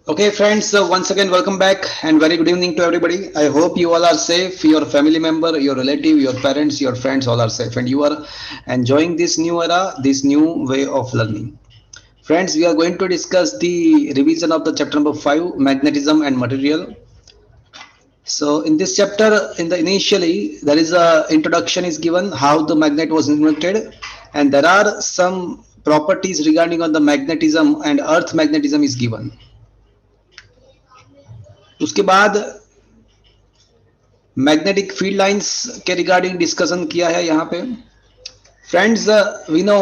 Okay, friends, once again, welcome back and very good evening to everybody. I hope you all are safe, your family member, your relative, your parents, your friends, all are safe, and you are enjoying this new era, this new way of learning. Friends, we are going to discuss the revision of the chapter number 5, magnetism and material. So, in this chapter, in the initially, there is a introduction is given how the magnet was invented, and there are some properties regarding on the magnetism and earth magnetism is given. उसके बाद magnetic field lines के regarding discussion किया है यहाँ पे friends we know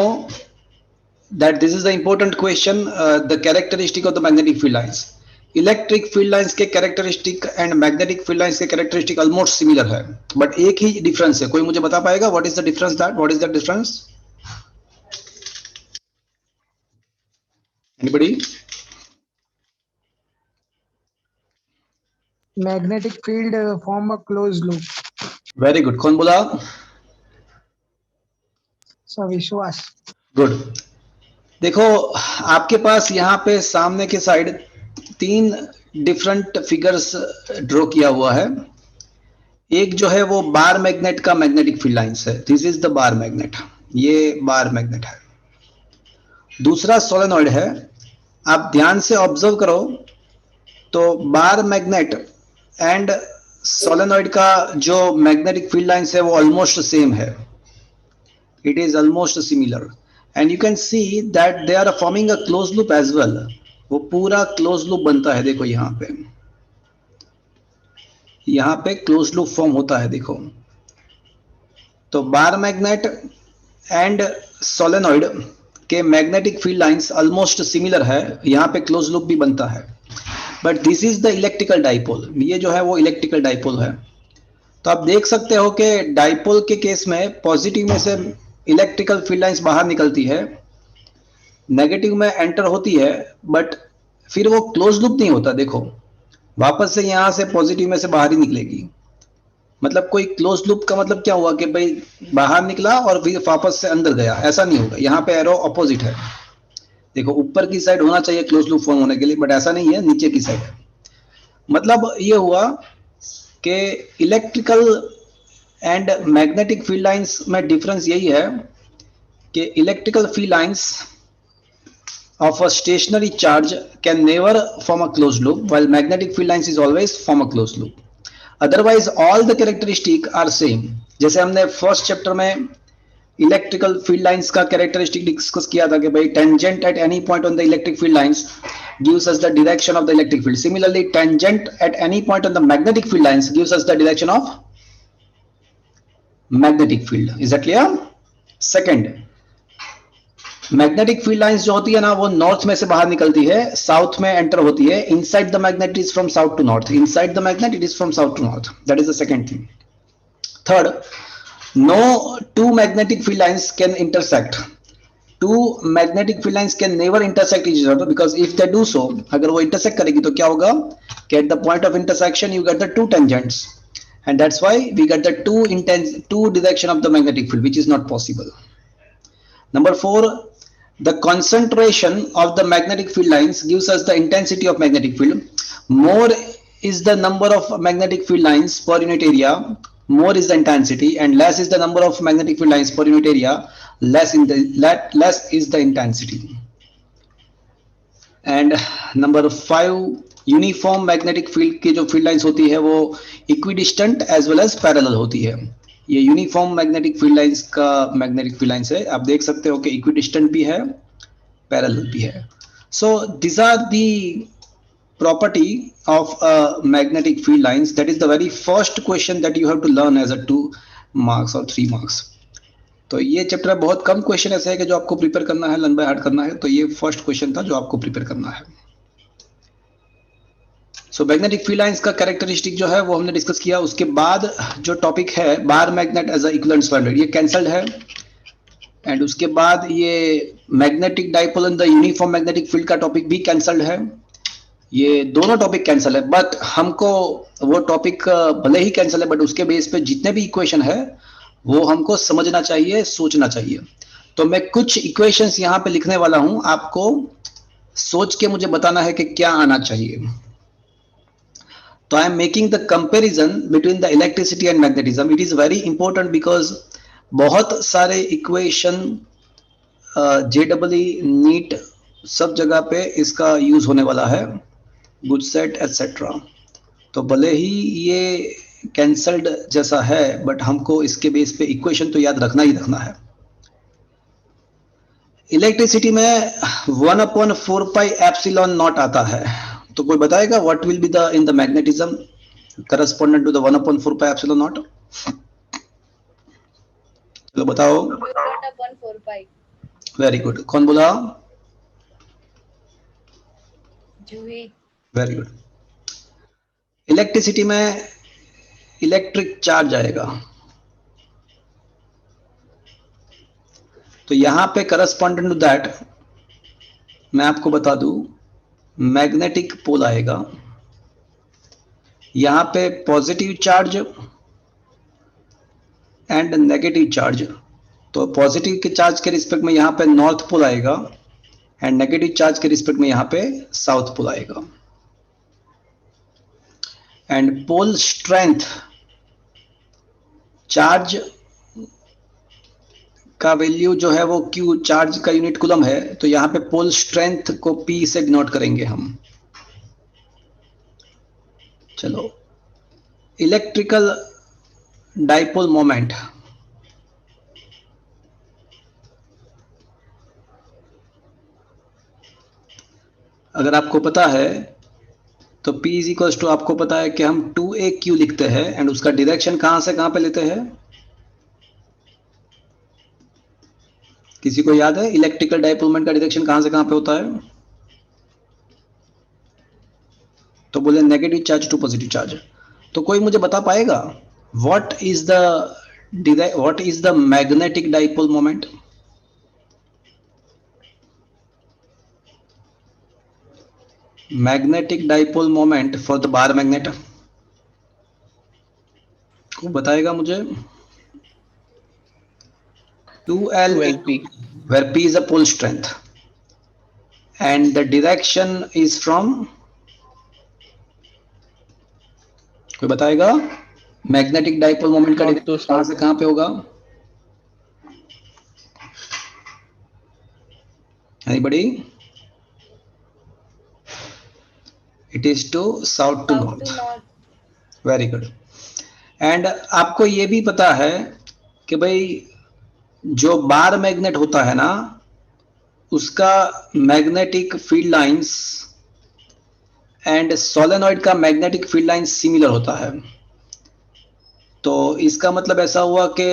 that this is the important question the characteristic of the magnetic field lines electric field lines के characteristic and magnetic field lines के characteristic almost similar है but एक ही डिफरेंस है कोई मुझे बता पाएगा what is the difference that what is the difference anybody Magnetic field form a closed loop. Very good कौन बोला So Vishwas. गुड देखो आपके पास यहाँ पे सामने के साइड तीन डिफरेंट फिगर्स ड्रॉ किया हुआ है एक जो है वो बार मैग्नेट का मैग्नेटिक फील्ड लाइंस है this is the bar magnet ये बार मैग्नेट है दूसरा सोलेनॉइड है आप ध्यान से ऑब्जर्व करो तो बार मैग्नेट एंड सोलेनॉइड का जो मैग्नेटिक फील्ड लाइंस है वो ऑलमोस्ट सेम है it is almost similar and you can see that they are forming a closed loop as well वो पूरा क्लोज लूप बनता है देखो यहाँ पे क्लोज लूप फॉर्म होता है देखो तो बार मैग्नेट एंड सोलेनॉइड के magnetic field lines almost similar है यहाँ पे क्लोज लूप भी बनता है but this is the electrical dipole ये जो है वो इलेक्ट्रिकल डाइपोल है तो आप देख सकते हो कि डाइपोल के केस में पॉजिटिव में से इलेक्ट्रिकल फील्ड लाइंस बाहर निकलती है नेगेटिव में एंटर होती है बट फिर वो क्लोज लूप नहीं होता देखो वापस से यहां से पॉजिटिव में से बाहर ही निकलेगी मतलब कोई क्लोज लूप का मतलब क्या हुआ कि भाई बाहर निकला और फिर वापस से अंदर गया ऐसा नहीं होगा यहाँ पे एरो ऑपोजिट है देखो ऊपर की साइड होना चाहिए क्लोज लूप फॉर्म होने के लिए बट ऐसा नहीं है नीचे की साइड मतलब ये हुआ कि electrical and magnetic field lines में डिफरेंस यही है कि electrical field lines of a stationary charge can never form a closed loop while magnetic field lines is always form a closed loop otherwise all the characteristic are same जैसे हमने first chapter में electrical field lines का characteristic discuss किया था कि भाई tangent at any point on the electric field lines gives us the direction of the electric field similarly tangent at any point on the magnetic field lines gives us the direction of magnetic field is that clear second magnetic field lines जो होती है ना वो north में से बाहर निकलती है साउथ में एंटर होती है inside the magnet is from south to north inside the magnet it is from south to north that is the second thing third no two magnetic field lines can intersect two magnetic field lines can never intersect each other because if they do so अगर वो intersect करेगी तो क्या होगा कि at the point of intersection you get the two tangents and that's why we get the two direction of the magnetic field which is not possible number 4 the concentration of the magnetic field lines gives us the intensity of magnetic field more is the number of magnetic field lines per unit area more is the intensity and less is the number of magnetic field lines per unit area less is the intensity and number 5 uniform magnetic field की जो field lines होती है वो equidistant as well as parallel होती है ये uniform magnetic field lines का magnetic field lines है आप देख सकते हो कि इक्विडिस्टेंट भी है पैरेलल भी है so this are the property of magnetic field lines that is the very first question that you have to learn as a 2 marks or 3 marks तो ये चैप्टर बहुत कम क्वेश्चन ऐसे है कि जो आपको प्रिपेयर करना है लर्न बाय हार्ट करना है तो ये फर्स्ट क्वेश्चन था जो आपको प्रिपेयर करना है सो मैग्नेटिक फील्ड लाइंस का कैरेक्टरिस्टिक जो है वो हमने डिस्कस किया उसके बाद जो टॉपिक है bar magnet as a equivalent standard ये कैंसल्ड है एंड उसके बाद ये magnetic dipole in the uniform magnetic field का टॉपिक भी कैंसल्ड है ये दोनों टॉपिक कैंसल है बट हमको वो टॉपिक भले ही कैंसल है बट उसके बेस पे जितने भी इक्वेशन है वो हमको समझना चाहिए सोचना चाहिए तो मैं कुछ इक्वेशंस यहाँ पे लिखने वाला हूं आपको सोच के मुझे बताना है कि क्या आना चाहिए। तो I am making the comparison between the electricity and magnetism. It is very important because बहुत सारे इक्वेशन जेडबलई नीट सब जगह पे इसका यूज होने वाला है, गुडसेट एटसेट्रा। तो भले ही ये कैंसल्ड जैसा है बट हमको इसके बेस पे इक्वेशन तो याद रखना ही रखना है। इलेक्ट्रिसिटी में 1/4 पाई एप्सिलॉन नॉट आता है, तो कोई बताएगा what will be the in the magnetism correspondent to the 1/4 pi epsilon naught? चलो बताओ। Naught upon 4 pi. Very good, कौन बोला? जूही। Very good. इलेक्ट्रिसिटी में इलेक्ट्रिक चार्ज आएगा, तो यहां पे करस्पॉन्डेंट टू दैट मैं आपको बता दूं मैग्नेटिक पोल आएगा। यहां पे positive charge and negative charge. तो पॉजिटिव के चार्ज के रिस्पेक्ट में यहां पे नॉर्थ पोल आएगा एंड नेगेटिव चार्ज के रिस्पेक्ट में यहां पे साउथ पोल आएगा। एंड पोल स्ट्रेंथ, चार्ज का वैल्यू जो है वो क्यू, चार्ज का यूनिट कूलम है, तो यहां पे पोल स्ट्रेंथ को पी से डिनोट करेंगे हम। चलो, इलेक्ट्रिकल डाइपोल मोमेंट, अगर आपको पता है तो P इज इक्वल टू, आपको पता है कि हम 2AQ लिखते हैं एंड उसका डायरेक्शन कहां से कहां पे लेते हैं? किसी को याद है इलेक्ट्रिकल डाइपोल मोमेंट का डायरेक्शन कहां से कहां पे होता है? तो बोले negative charge to positive charge. तो कोई मुझे बता पाएगा what is the magnetic dipole moment? Magnetic dipole moment for the bar magnet, को बताएगा मुझे? 2L where P is a pole strength and the direction is from, कोई बताएगा मैग्नेटिक डाइपोल मोमेंट का डायरेक्शन कहां से कहां पे होगा? Anybody? It is to south to north. Very good. And आपको ये भी पता है कि भाई जो बार मैग्नेट होता है ना, उसका magnetic field lines and solenoid का मैग्नेटिक फील्ड लाइंस सिमिलर होता है। तो इसका मतलब ऐसा हुआ कि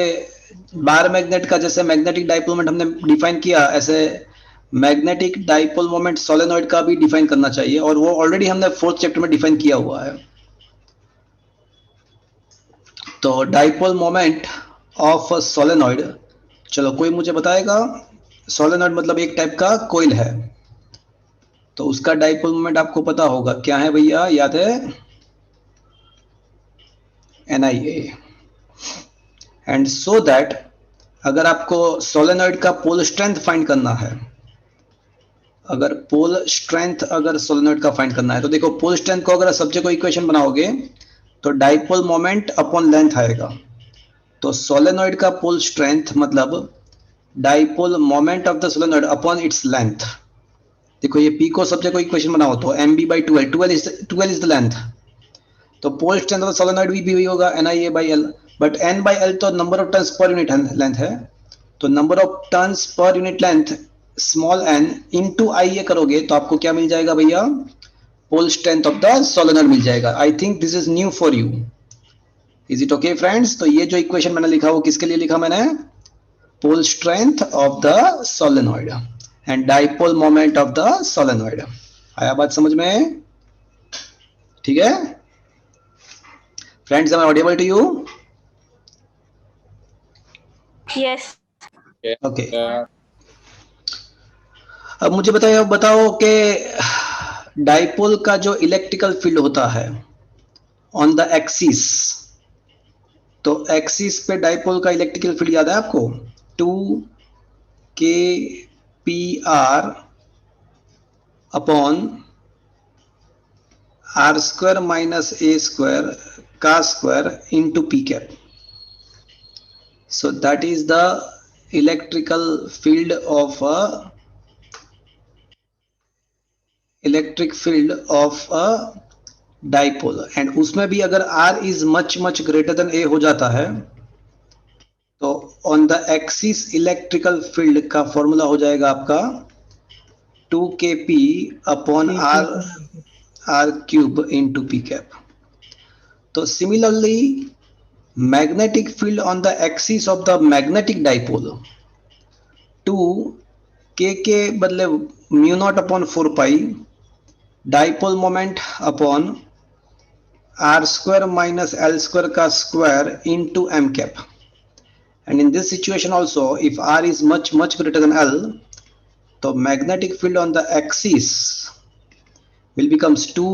बार मैग्नेट का जैसे मैग्नेटिक डाइपोल मोमेंट हमने डिफाइन किया, ऐसे मैग्नेटिक डाइपोल मोमेंट सोलेनॉइड का भी डिफाइन करना चाहिए, और वो ऑलरेडी हमने 4th चैप्टर में डिफाइन किया हुआ है। तो डाइपोल मोमेंट ऑफ सोलेनॉइड, चलो कोई मुझे बताएगा? सोलेनॉइड मतलब एक टाइप का कोइल है, तो उसका डाइपोल मोमेंट आपको पता होगा, क्या है भैया, याद है? NIA। एंड सो दैट अगर आपको सोलेनॉइड का पोल स्ट्रेंथ फाइंड करना है, अगर पोल स्ट्रेंथ अगर सोलेनॉइड का फाइंड करना है, तो देखो पोल स्ट्रेंथ को अगर सब्जेक्ट को इक्वेशन बनाओगे तो डाइपोल मोमेंट अपॉन लेंथ आएगा। तो सोलेनॉइड का पोल स्ट्रेंथ मतलब dipole moment of the solenoid upon its length. देखो ये P को सब्जेक्ट को इक्वेशन बनाओ तो MB/2L, 12 इज द लेंथ, तो पोल स्ट्रेंथ ऑफ सोलेनॉइड भी होगा NIA/L, बट N/L तो number of turns per unit length है, तो number of turns per unit length small n into IA करोगे तो आपको क्या मिल जाएगा भैया? Pole strength of the solenoid मिल जाएगा। I think this is new for you. Is it okay friends? तो ये जो इक्वेशन मैंने लिखा वो किसके लिए लिखा मैंने? Pole strength of the solenoid and dipole moment of the solenoid. आया बात समझ में? ठीक है friends, am I audible to you? Yes. Okay. अब मुझे बताओ कि डाइपोल का जो इलेक्ट्रिकल फील्ड होता है ऑन द एक्सिस, तो एक्सिस पे डाइपोल का इलेक्ट्रिकल फील्ड याद है आपको? 2 KPR upon R square minus a square का square into P cap. So that is the electrical field of a dipole. And उसमें भी अगर R is much greater than A हो जाता है तो on the axis electrical field का formula हो जाएगा आपका 2kp upon r cube into p cap. तो similarly magnetic field on the axis of the magnetic dipole 2 k के बदले mu naught upon 4 pi dipole moment upon R square minus L square का square into M cap. And in this situation also if R is much greater than L तो magnetic field on the axis will becomes 2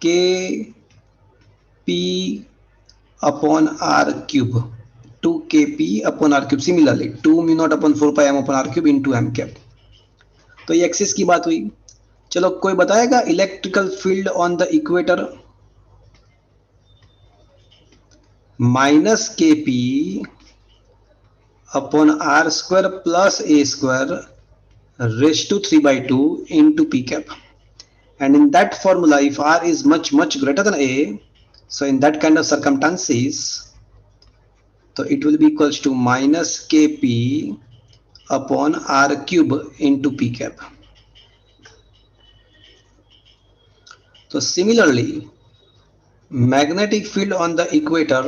k p upon r cube 2 kp upon r cube. Similarly 2 mu naught upon 4 pi m upon r cube into m cap. तो ये axis की बात हुई. चलो कोई बताएगा electrical field on the equator. Minus K P upon R square plus a square raise to 3/2 into p cap. And in that formula if r is much greater than a, so in that kind of circumstances so it will be equals to minus kp upon r cube into p cap. So similarly magnetic field on the equator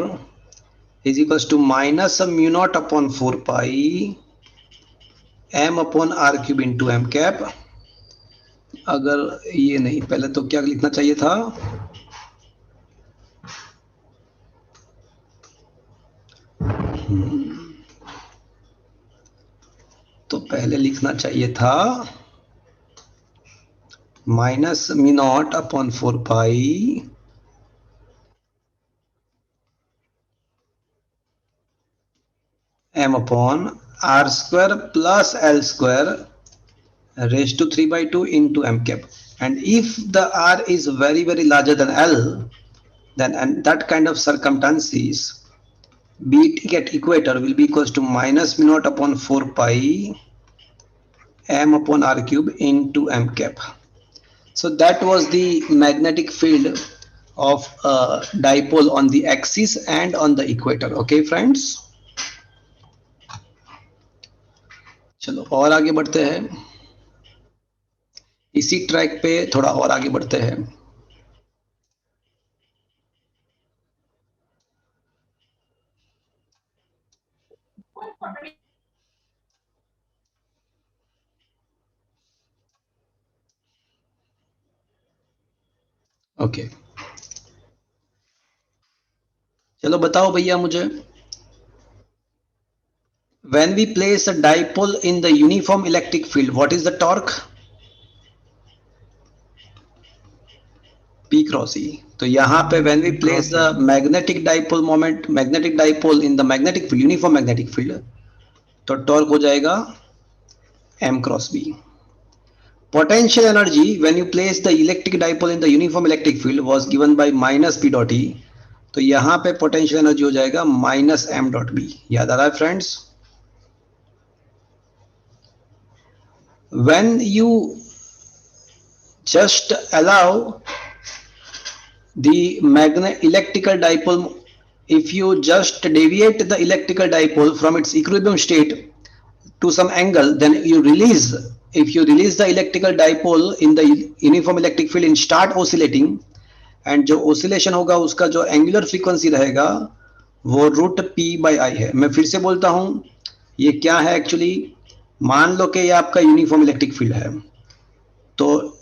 is equals to minus mu naught upon 4 pi m upon r cube into m cap. अगर ये नहीं पहले तो क्या लिखना चाहिए था तो पहले लिखना चाहिए था minus mu naught upon 4 pi m upon r square plus l square raised to 3/2 into m cap. And if the r is very larger than l, then and that kind of circumstances beating at equator will be equals to minus mu naught upon 4 pi m upon r cube into m cap. So that was the magnetic field of a dipole on the axis and on the equator. Okay friends, चलो और आगे बढ़ते हैं. इसी track पे थोड़ा और आगे बढ़ते हैं. ओके चलो बताओ भैया मुझे, when we place a dipole in the uniform electric field, what is the torque? P cross E. तो यहाँ पे when we place the magnetic dipole moment, magnetic dipole in the magnetic field, uniform magnetic field, तो torque हो जाएगा M cross B. Potential energy when you place the electric dipole in the uniform electric field was given by minus P dot E. तो यहाँ पे potential energy हो जाएगा minus M dot B. याद आ रहा है friends? When you just allow the electrical dipole, if you just deviate the electrical dipole from its equilibrium state to some angle, then you release, if you release the electrical dipole in the uniform electric field and start oscillating, and जो oscillation होगा उसका जो angular frequency रहेगा वो √p/i है. मैं फिर से बोलता हूँ, ये क्या है एक्चुअली, मान लो कि ये आपका यूनिफॉर्म इलेक्ट्रिक फील्ड है, तो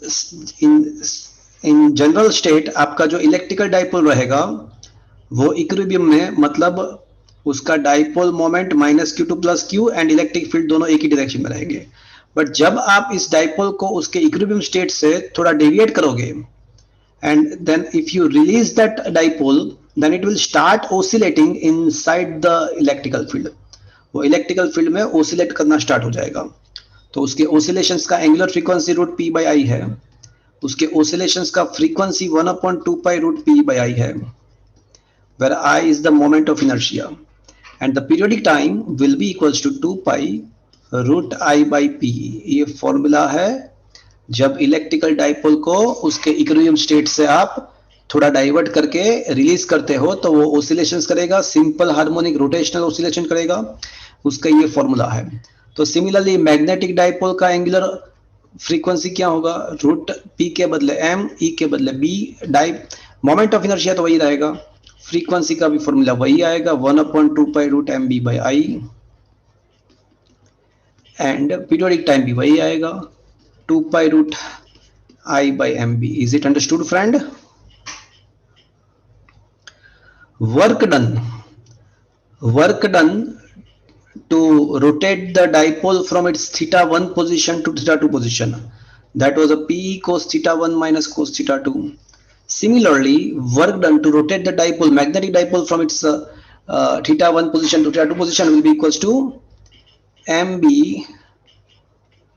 इन जनरल स्टेट आपका जो इलेक्ट्रिकल डाइपोल रहेगा वो इक्विलिब्रियम में, मतलब उसका dipole moment -q2 + q and electric field दोनों एक ही डायरेक्शन में रहेंगे. बट जब आप इस डाइपोल को उसके इक्विलिब्रियम स्टेट से थोड़ा डेविएट करोगे and then if you release that dipole, then it will start oscillating inside the electrical field. वो इलेक्ट्रिकल फील्ड में ओसिलेट करना स्टार्ट हो जाएगा. तो उसके ओसिलेशंस का angular frequency root P by I है, उसके ओसिलेशंस का frequency 1/2 pi root P by I है, where I is the moment of inertia and the periodic time will be equals to 2 pi root I by P। ये formula है जब electrical dipole को उसके equilibrium state से आप थोड़ा divert करके रिलीज करते हो तो वो ओसिलेशंस करेगा, सिंपल हार्मोनिक रोटेशनल ओसिलेशन करेगा, उसका ये फॉर्मूला है। तो सिमिलरली मैग्नेटिक डाइपोल का एंगुलर फ्रीक्वेंसी क्या होगा, रूट पी के बदले एम, ई के बदले बी, डाइ मोमेंट ऑफ इनर्शिया तो वही रहेगा, फ्रीक्वेंसी का भी फॉर्मूला वही आएगा 1/2 pi root M B by I, and periodic time भी वही आएगा 2 pi root I by mb। Is it understood, friend? Work done, work done to rotate the dipole from its theta 1 position to theta 2 position, that was a p cos theta 1 minus cos theta 2। Similarly, work done to rotate the dipole, magnetic dipole, from its theta 1 position to theta 2 position will be equals to mb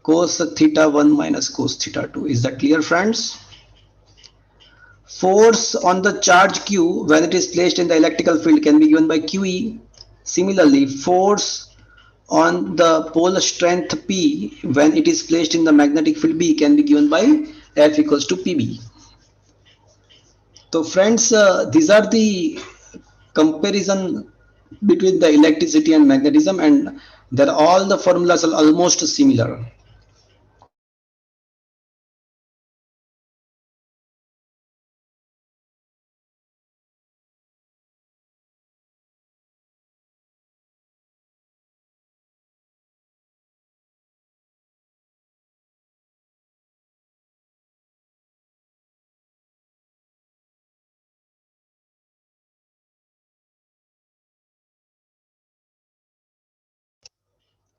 cos theta 1 minus cos theta 2। Is that clear, friends? Force on the charge q when it is placed in the electrical field can be given by QE। Similarly, force on the pole strength P when it is placed in the magnetic field B can be given by F equals to PB। So friends, these are the comparison between the electricity and magnetism, and they're all the formulas are almost similar।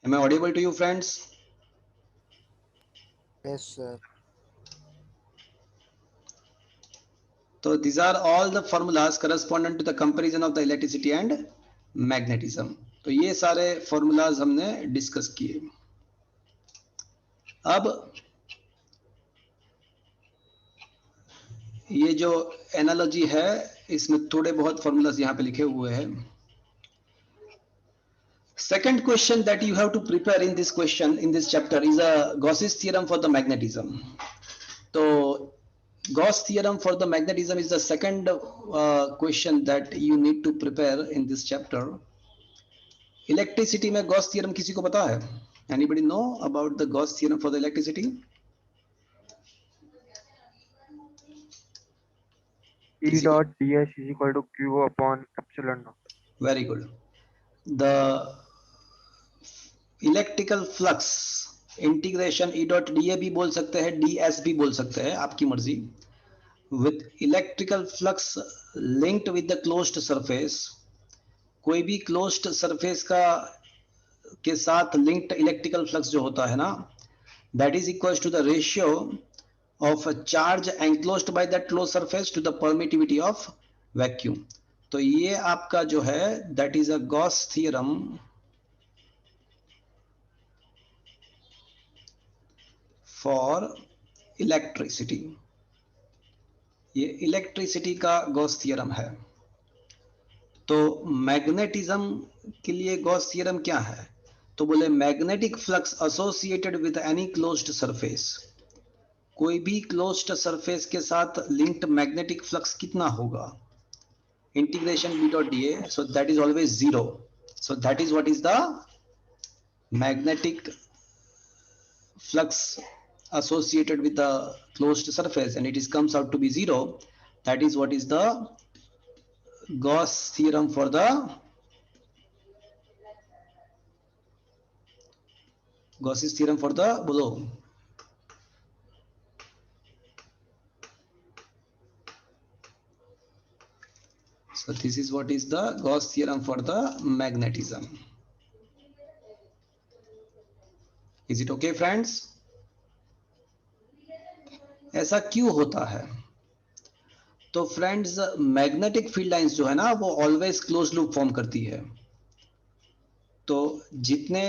Am I audible to you, friends? Yes, sir. So these are all the formulas corresponding to the comparison of the electricity and magnetism। तो ये सारे formulas हमने discuss किए। अब ये जो analogy है इसमें थोड़े बहुत formulas यहाँ पे लिखे हुए हैं। Second question that you have to prepare in this question, in this chapter, is a Gauss's theorem for the magnetism। तो Gauss theorem for the magnetism is the second question that you need to prepare in this chapter। Electricity में Gauss theorem किसी को पता है? Anybody know about the Gauss theorem for the electricity? E dot ds is equal to q upon epsilon naught। Very good. The electrical flux integration E dot D A भी बोल सकते हैं, D S भी बोल सकते हैं, आपकी मर्जी। With electrical flux linked with the closed surface, कोई भी क्लोज्ड सरफेस का के साथ लिंक्ड इलेक्ट्रिकल फ्लक्स जो होता है ना, that is equal to the ratio of charge enclosed by that close surface to the permittivity of vacuum. तो ये आपका जो है that is a Gauss theorem for electricity. ये इलेक्ट्रिसिटी का गॉस थ्योरम है। तो मैग्नेटिज्म के लिए गॉस थ्योरम क्या है? तो बोले magnetic flux associated with any closed surface, कोई भी क्लोज्ड सरफेस के साथ लिंक्ड मैग्नेटिक फ्लक्स कितना होगा? Integration B dot D A, so that is always zero. So that is what is the magnetic flux associated with the closed surface, and it is comes out to be zero। That is what is the Gauss theorem for the Gauss's theorem for the below। So this is what is the Gauss theorem for the magnetism। Is it okay, friends? ऐसा क्यों होता है? तो friends magnetic field lines जो है ना वो always close loop form करती है। तो जितने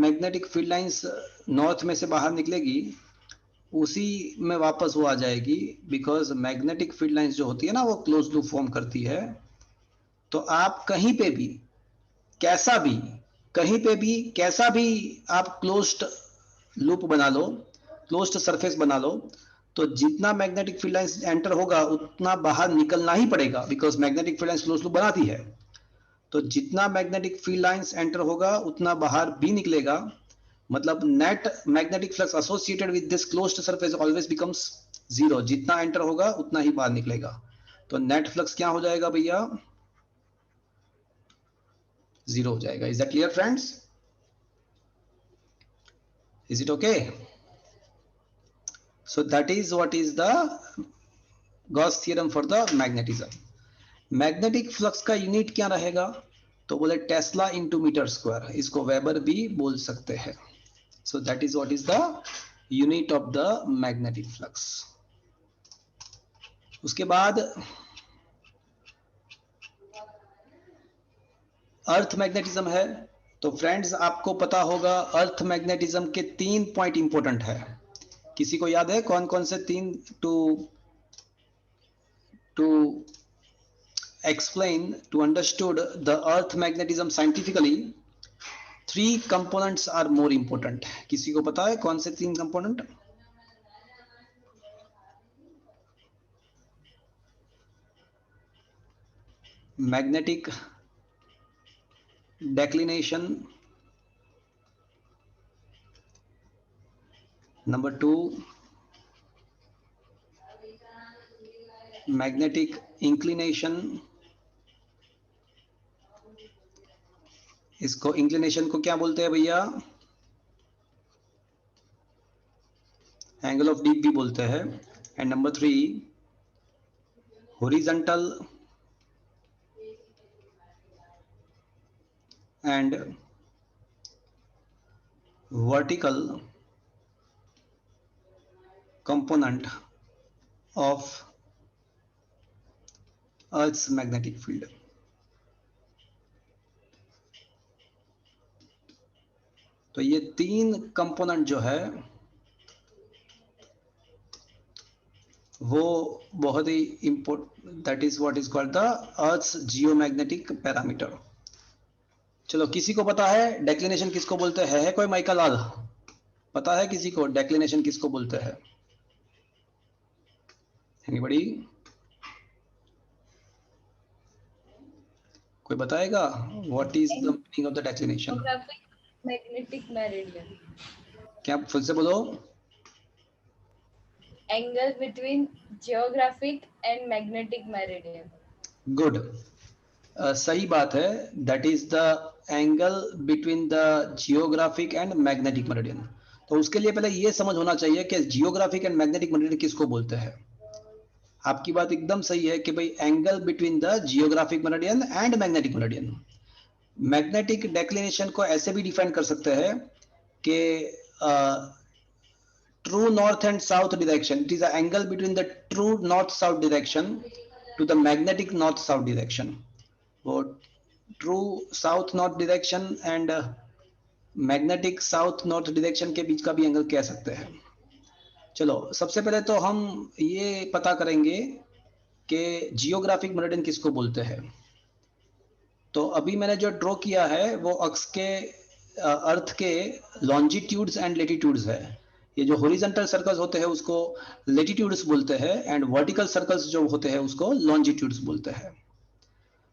मैग्नेटिक फील्ड लाइंस नॉर्थ में से बाहर निकलेगी उसी में वापस वो आ जाएगी, बिकॉज मैग्नेटिक फील्ड लाइंस जो होती है ना वो क्लोज लूप फॉर्म करती है। तो आप कहीं पे भी कैसा भी कहीं पे भी कैसा भी आप क्लोज्ड लूप बना लो, क्लोज्ड सरफेस बना लो, तो जितना मैग्नेटिक फील्ड लाइंस एंटर होगा उतना बाहर निकलना ही पड़ेगा, because magnetic field lines close loop बनाती है। तो जितना मैग्नेटिक फील्ड लाइंस एंटर होगा उतना बाहर भी निकलेगा, मतलब net magnetic flux associated with this closed surface always becomes zero. जितना एंटर होगा उतना ही बाहर निकलेगा। तो नेट फ्लक्स क्या हो जाएगा भैया? जीरो हो जाएगा। Is that clear friends? Is it okay? So that is what is the Gauss theorem for the magnetism. Magnetic flux का यूनिट क्या रहेगा? तो बोले टेस्ला इंटू मीटर स्क्वायर, इसको वेबर भी बोल सकते हैं। सो that is what is the unit of the magnetic flux. उसके बाद अर्थ मैग्नेटिज्म है। तो फ्रेंड्स आपको पता होगा अर्थ मैग्नेटिज्म के 3 पॉइंट इंपॉर्टेंट है। किसी को याद है कौन कौन से 3? To explain to understood the earth magnetism scientifically, 3 components are more important। किसी को पता है कौन से 3 component? Magnetic declination, number 2 magnetic inclination. इसको इंक्लिनेशन को क्या बोलते हैं भैया? एंगल ऑफ डीप भी बोलते हैं। And number 3 horizontal and vertical component of earth's magnetic field. तो ये 3 कंपोनेंट जो है वो बहुत ही important, that is what is called the earth's geomagnetic parameter. चलो किसी को पता है डेक्लिनेशन किसको बोलते हैं? है कोई माइका लाल? पता है किसी को डेक्लिनेशन किसको बोलते हैं? एनीबॉडी? कोई बताएगा what is the meaning of the declination? Geographic magnetic meridian. क्या फिर से बोलो? Angle between geographic and magnetic meridian. Good, सही बात है। That is the angle between the geographic and magnetic meridian. तो उसके लिए पहले ये समझ होना चाहिए कि जियोग्राफिक एंड मैग्नेटिक मेरिडियन किसको बोलते हैं। आपकी बात एकदम सही है कि भाई angle between the geographic meridian and magnetic meridian. Magnetic declination को ऐसे भी डिफाइन कर सकते हैं कि true north and south direction, it is the angle between the true north south direction to the magnetic north south direction। वो true south north direction and magnetic south north direction के बीच का भी angle कह सकते हैं। चलो सबसे पहले तो हम ये पता करेंगे कि जियोग्राफिक मेरिडियन किसको बोलते हैं। तो अभी मैंने जो ड्रॉ किया है वो अक्ष के अर्थ के लॉन्जिट्यूड्स एंड लेटिट्यूड्स है। ये जो हॉरिजॉन्टल सर्कल्स होते हैं उसको लेटिट्यूड्स बोलते हैं एंड वर्टिकल सर्कल्स जो होते हैं उसको लॉन्जिट्यूड्स बोलते हैं।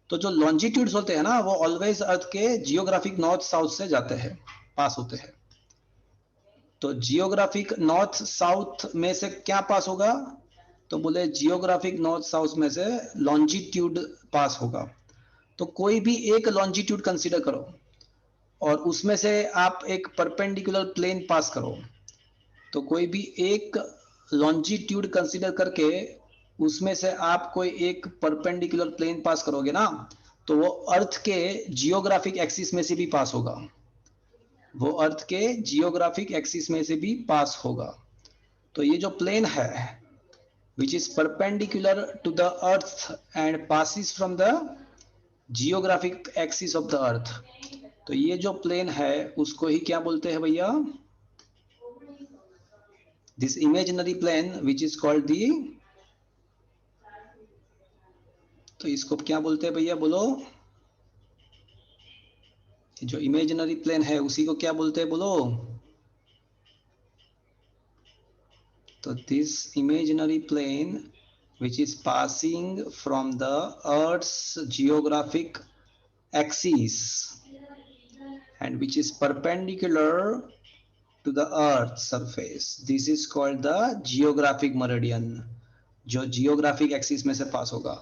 तो जो लॉन्जिट्यूड्स होते हैं ना वो ऑलवेज अर्थ के जियोग्राफिक नॉर्थ साउथ से जाते हैं, पास होते हैं। तो जियोग्राफिक नॉर्थ साउथ में से क्या पास होगा? तो बोले जियोग्राफिक नॉर्थ साउथ में से लॉन्जिट्यूड पास होगा। तो कोई भी एक लॉन्जिट्यूड कंसीडर करो और उसमें से आप एक परपेंडिकुलर प्लेन पास करो। तो कोई भी एक लॉन्जिट्यूड कंसीडर करके उसमें से आप कोई एक परपेंडिकुलर प्लेन पास करोगे ना, तो वो अर्थ के जियोग्राफिक एक्सिस में से भी पास होगा। वो अर्थ के जियोग्राफिक एक्सिस में से भी पास होगा। तो ये जो प्लेन है which is perpendicular to the earth and passes from the geographic axis of the earth, तो ये जो प्लेन है उसको ही क्या बोलते हैं भैया? this imaginary plane which is called the, तो इसको क्या बोलते हैं भैया बोलो, जो इमेजिनरी प्लेन है उसी को क्या बोलते हैं बोलो। तो this imaginary plane which is passing from the Earth's geographic axis and which is perpendicular to the Earth's surface. This is called the geographic meridian, जो geographic axis में से पास होगा।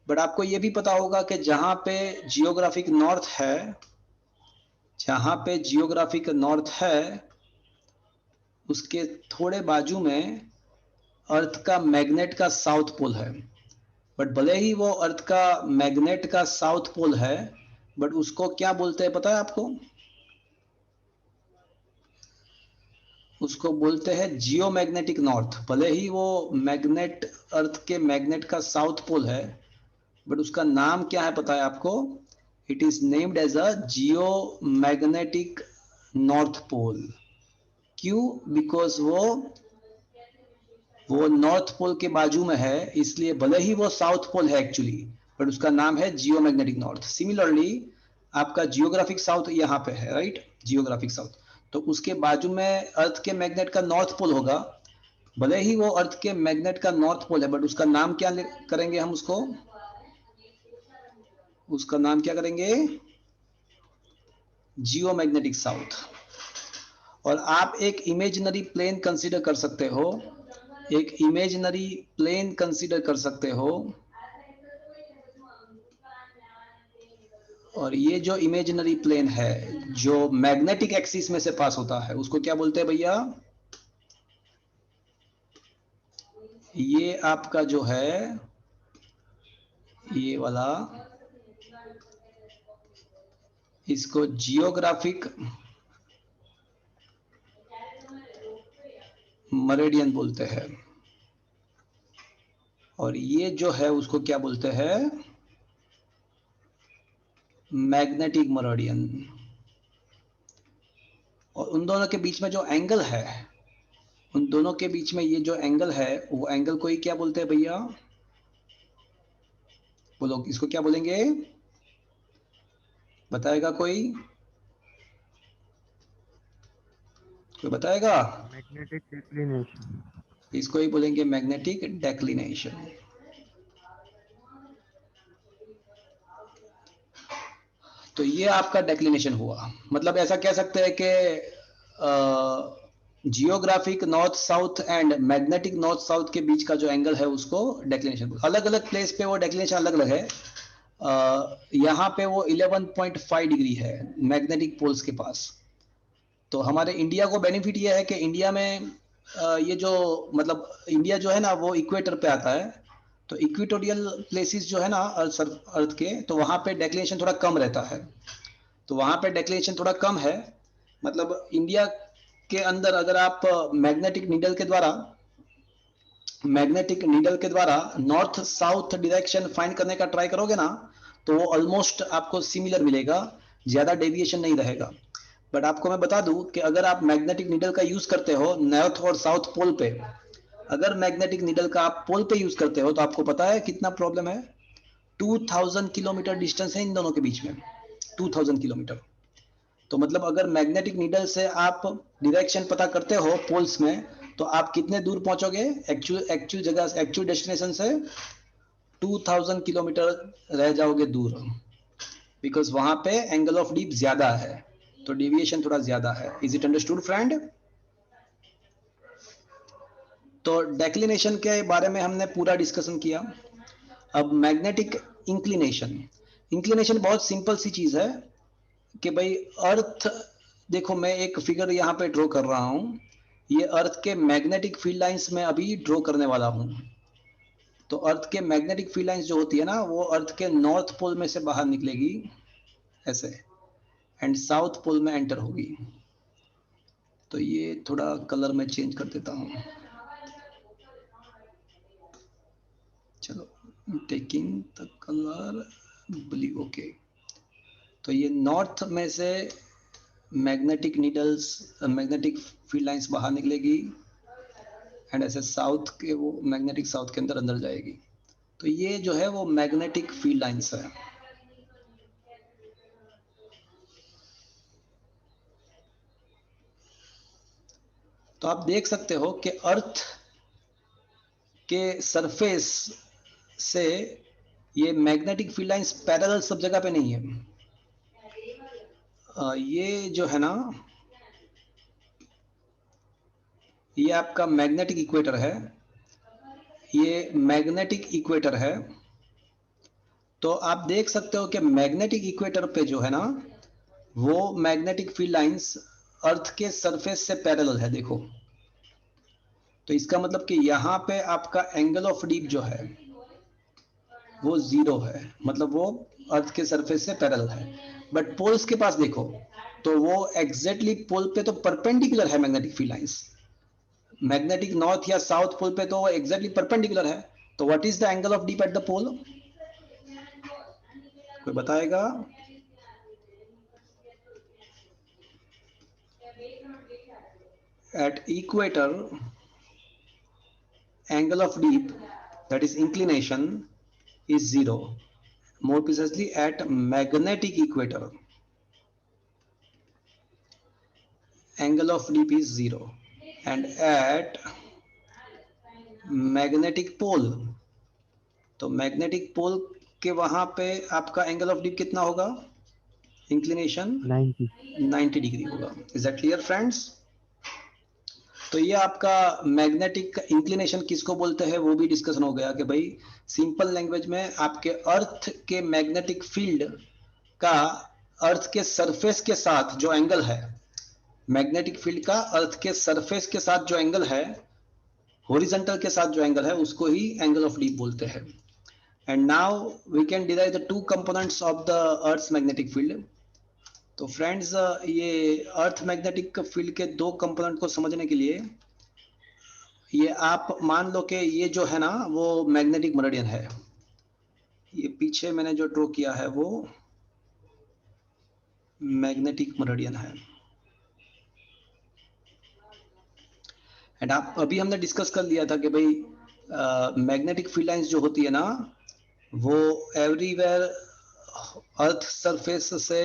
बट आपको ये भी पता होगा कि जहां पे जियोग्राफिक नॉर्थ है, जहां पे जियोग्राफिक नॉर्थ है उसके थोड़े बाजू में अर्थ का मैग्नेट का साउथ पोल है। बट भले ही वो अर्थ का मैग्नेट का साउथ पोल है, बट उसको क्या बोलते हैं पता है आपको? उसको बोलते हैं जियोमैग्नेटिक नॉर्थ। भले ही वो मैग्नेट अर्थ के मैग्नेट का साउथ पोल है, बट उसका नाम क्या है पता है आपको? It is named as a geomagnetic north pole. क्यों? बिकॉज वो नॉर्थ पोल के बाजू में है, इसलिए भले ही वो साउथ पोल है एक्चुअली, बट उसका नाम है जियोमैग्नेटिक नॉर्थ। सिमिलरली आपका जियोग्राफिक साउथ यहाँ पे है, राइट, जियोग्राफिक साउथ, तो उसके बाजू में अर्थ के मैग्नेट का नॉर्थ पोल होगा। भले ही वो अर्थ के मैग्नेट का नॉर्थ पोल है, बट उसका नाम क्या करेंगे हम उसका नाम क्या करेंगे? Geomagnetic south. और आप एक इमेजिनरी प्लेन कंसीडर कर सकते हो, एक इमेजिनरी प्लेन कंसीडर कर सकते हो, और ये जो इमेजिनरी प्लेन है जो मैग्नेटिक एक्सिस में से पास होता है उसको क्या बोलते हैं भैया? ये आपका जो है ये वाला, इसको जियोग्राफिक मेरिडियन बोलते हैं, और ये जो है उसको क्या बोलते हैं? Magnetic meridian. और उन दोनों के बीच में जो एंगल है, उन दोनों के बीच में ये जो एंगल है, वो एंगल को ही क्या बोलते हैं भैया? बोलो, इसको क्या बोलेंगे? बताएगा कोई बताएगा? Magnetic declination. इसको ही बोलेंगे मैग्नेटिक डेक्लिनेशन। तो ये आपका डेक्लिनेशन हुआ। मतलब ऐसा कह सकते हैं कि geographic north south and magnetic north south के बीच का जो एंगल है उसको डेक्लिनेशन। अलग अलग प्लेस पे वो डेक्लिनेशन अलग अलग है। यहाँ पे वो 11.5 डिग्री है मैग्नेटिक पोल्स के पास। तो हमारे इंडिया को बेनिफिट ये है कि इंडिया में ये जो मतलब इंडिया जो है ना वो इक्वेटर पे आता है, तो इक्वेटोरियल प्लेसेस जो है ना अर्थ के, तो वहाँ पे डेक्लिनेशन थोड़ा कम रहता है। तो वहाँ पे डेक्लिनेशन थोड़ा कम है। मतलब इंडिया के अंदर अगर आप मैग्नेटिक नीडल के द्वारा नॉर्थ साउथ डायरेक्शन फाइंड करने का ट्राई करोगे ना, तो वो ऑलमोस्ट आपको सिमिलर मिलेगा, ज़्यादा डेविएशन नहीं रहेगा। बट आपको मैं बता दूं कि अगर आप मैग्नेटिक नीडल का यूज करते हो नॉर्थ और साउथ पोल पे, अगर मैग्नेटिक नीडल का आप पोल पे यूज करते हो तो आपको पता है कितना प्रॉब्लम है? 2000 किलोमीटर डिस्टेंस है इन दोनों के बीच में, 2000 किलोमीटर। तो मतलब अगर मैग्नेटिक नीडल से आप डायरेक्शन पता करते हो पोल्स में, तो आप कितने दूर पहुंचोगे एक्चुअल जगह, एक्चुअल डेस्टिनेशन से 2000 किलोमीटर रह जाओगे दूर, बिकॉज वहां पे एंगल ऑफ डीप ज्यादा है, तो डेविएशन थोड़ा ज्यादा है। Is it understood friend? तो डेक्लिनेशन के बारे में हमने पूरा डिस्कशन किया। अब मैग्नेटिक इंक्लिनेशन बहुत सिंपल सी चीज है कि भाई अर्थ, देखो मैं एक फिगर यहाँ पे ड्रॉ कर रहा हूँ, ये अर्थ के मैग्नेटिक फील्ड लाइंस में अभी ड्रॉ करने वाला हूँ। तो अर्थ के मैग्नेटिक फील्ड लाइंस जो होती है ना, वो अर्थ के नॉर्थ पोल में से बाहर निकलेगी ऐसे, एंड साउथ पोल में एंटर होगी। तो ये थोड़ा कलर में चेंज कर देता हूँ, चलो, taking the colour blue, okay. तो ये नॉर्थ में से मैग्नेटिक फील्ड लाइंस बाहर निकलेगी, एंड ऐसे साउथ के वो मैग्नेटिक साउथ के अंदर अंदर जाएगी। तो ये जो है वो मैग्नेटिक फील्ड लाइंस है। तो आप देख सकते हो कि अर्थ के सरफेस से ये मैग्नेटिक फील्ड लाइंस पैरेलल सब जगह पे नहीं है। ये जो है ना, ये आपका मैग्नेटिक इक्वेटर है, ये मैग्नेटिक इक्वेटर है। तो आप देख सकते हो कि मैग्नेटिक इक्वेटर पे जो है ना, वो मैग्नेटिक फील्ड लाइंस अर्थ के सरफेस से पैरेलल है। देखो, तो इसका मतलब कि यहाँ पे आपका एंगल ऑफ डीप जो है वो 0 है, मतलब वो अर्थ के सरफेस से पैरेलल है। बट पोल्स के पास देखो, तो वो एग्जैक्टली पोल पे तो परपेंडिकुलर है magnetic field lines. Magnetic north या साउथ पोल पे तो एग्जैक्टली परपेंडिकुलर है। तो what is the angle of dip at the pole? कोई बताएगा? At equator, angle of deep, that is inclination, is 0. More precisely, at magnetic equator, angle of deep is 0. And at magnetic pole, तो magnetic pole के वहां पे आपका angle of deep कितना होगा? Inclination 90. 90 degree होगा। Is that clear friends? तो ये आपका मैग्नेटिक इंक्लिनेशन किसको बोलते हैं वो भी डिस्कशन हो गया कि भाई सिंपल लैंग्वेज में आपके अर्थ के मैग्नेटिक फील्ड का अर्थ के सरफेस के साथ जो एंगल है, मैग्नेटिक फील्ड का अर्थ के सरफेस के साथ जो एंगल है, हॉरिजॉन्टल के साथ जो एंगल है, उसको ही एंगल ऑफ डीप बोलते हैं। And now we can derive the two components of the earth's magnetic field. तो फ्रेंड्स, ये अर्थ मैग्नेटिक फील्ड के दो कंपोनेंट को समझने के लिए ये आप मान लो कि ये जो है ना वो मैग्नेटिक मेरिडियन है। ये पीछे मैंने जो ड्रॉ किया है वो मैग्नेटिक मेरिडियन है। एंड आप अभी हमने डिस्कस कर लिया था कि भाई मैग्नेटिक फील्ड लाइंस जो होती है ना, वो एवरीवेयर अर्थ सरफेस से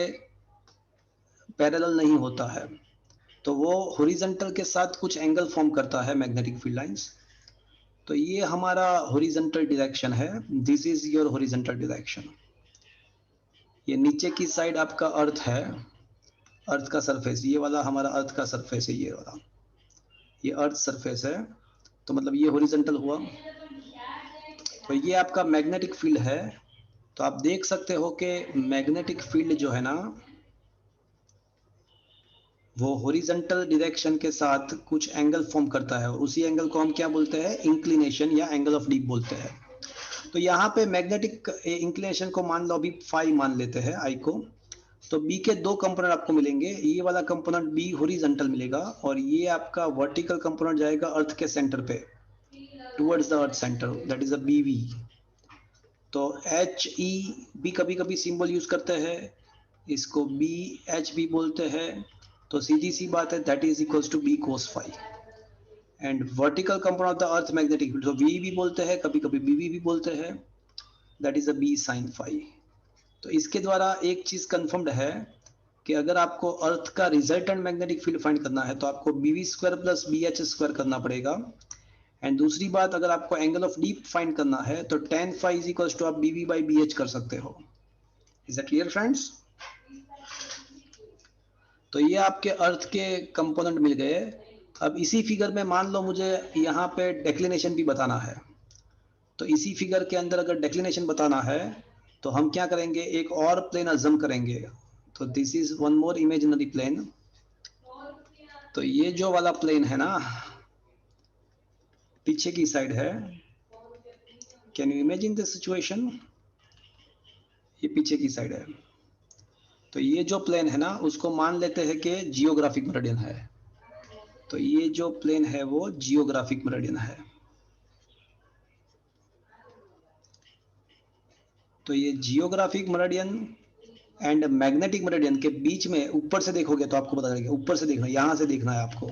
पैरेलल नहीं होता है, तो वो हॉरिजॉन्टल के साथ कुछ एंगल फॉर्म करता है मैग्नेटिक फील्ड लाइंस। तो ये हमारा हॉरिजॉन्टल डायरेक्शन है, this is your horizontal direction. ये नीचे की साइड आपका अर्थ है, अर्थ का सरफेस, ये वाला हमारा अर्थ का सरफेस है, ये वाला ये अर्थ सरफेस है, तो मतलब ये हॉरिजॉन्टल हुआ। तो ये आपका मैग्नेटिक फील्ड है। तो आप देख सकते हो कि मैग्नेटिक फील्ड जो है ना वो हॉरिजॉन्टल डायरेक्शन के साथ कुछ एंगल फॉर्म करता है, और उसी एंगल को हम क्या बोलते हैं? इंक्लिनेशन या एंगल ऑफ डीप बोलते हैं। तो यहाँ पे मैग्नेटिक इंक्लिनेशन को मान लो अभी फाई मान लेते हैं, आई को। तो बी के दो कंपोनेंट आपको मिलेंगे, ये वाला कंपोनेंट बी हॉरिजॉन्टल मिलेगा, और ये आपका वर्टिकल कंपोनेंट जाएगा अर्थ के सेंटर पे, towards the earth centre, that is a B V. तो एच ई भी कभी कभी सिंबल यूज करते हैं, इसको बी एच भी बोलते हैं। तो सीधी सी बात है, that is equals to B cos phi. And vertical component of the earth magnetic field, तो वी भी बोलते हैं, कभी कभी बी भी बोलते हैं, that is a B sine phi. तो इसके द्वारा एक चीज कंफर्म्ड है कि अगर आपको अर्थ का रिजल्टेंट मैग्नेटिक फील्ड फाइंड करना है तो आपको B V square plus B H square करना पड़ेगा। एंड दूसरी बात, अगर आपको एंगल ऑफ डीप फाइंड करना है तो tan phi is equals to आप B V by B H कर सकते हो। Is that clear friends? तो ये आपके अर्थ के कंपोनेंट मिल गए। अब इसी फिगर में मान लो मुझे यहाँ पे डेक्लिनेशन भी बताना है, तो इसी फिगर के अंदर अगर डेक्लिनेशन बताना है तो हम क्या करेंगे? एक और प्लेन अज्यूम करेंगे। तो this is one more imaginary plane. तो ये जो वाला प्लेन है ना, पीछे की साइड है, can you imagine this situation? ये पीछे की साइड है। तो ये जो प्लेन है ना उसको मान लेते हैं कि जियोग्राफिक मेरिडियन है। तो ये जो प्लेन है वो जियोग्राफिक मेरिडियन है। तो ये geographic meridian and magnetic meridian के बीच में ऊपर से देखोगे तो आपको पता चलेगा, ऊपर से देखना, यहां से देखना है आपको।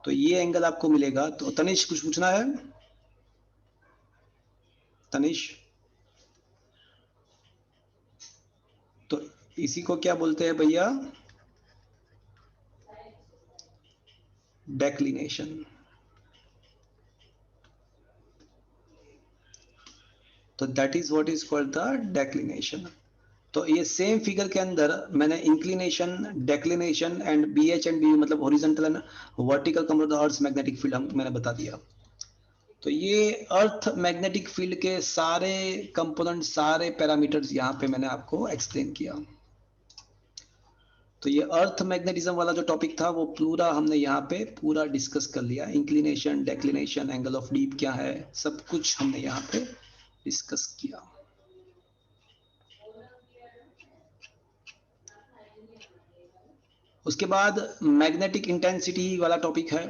तो ये एंगल आपको मिलेगा। तो तनिष कुछ पूछना है? तनिष, तो इसी को क्या बोलते हैं भैया? डेक्लिनेशन। तो that is what is called the declination. तो ये सेम फिगर के अंदर मैंने inclination, declination and BH and BU मतलब horizontal and vertical component of the earth magnetic field मैंने बता दिया। तो ये अर्थ मैग्नेटिक फील्ड के सारे कंपोनेंट, सारे पैरामीटर्स यहाँ पे मैंने आपको एक्सप्लेन किया। तो ये अर्थ मैग्नेटिज्म वाला जो टॉपिक था वो पूरा हमने यहाँ पे पूरा डिस्कस कर लिया। Inclination, declination, angle of deep क्या है, सब कुछ हमने यहाँ पे डिस्कस किया। उसके बाद मैग्नेटिक इंटेंसिटी वाला टॉपिक है।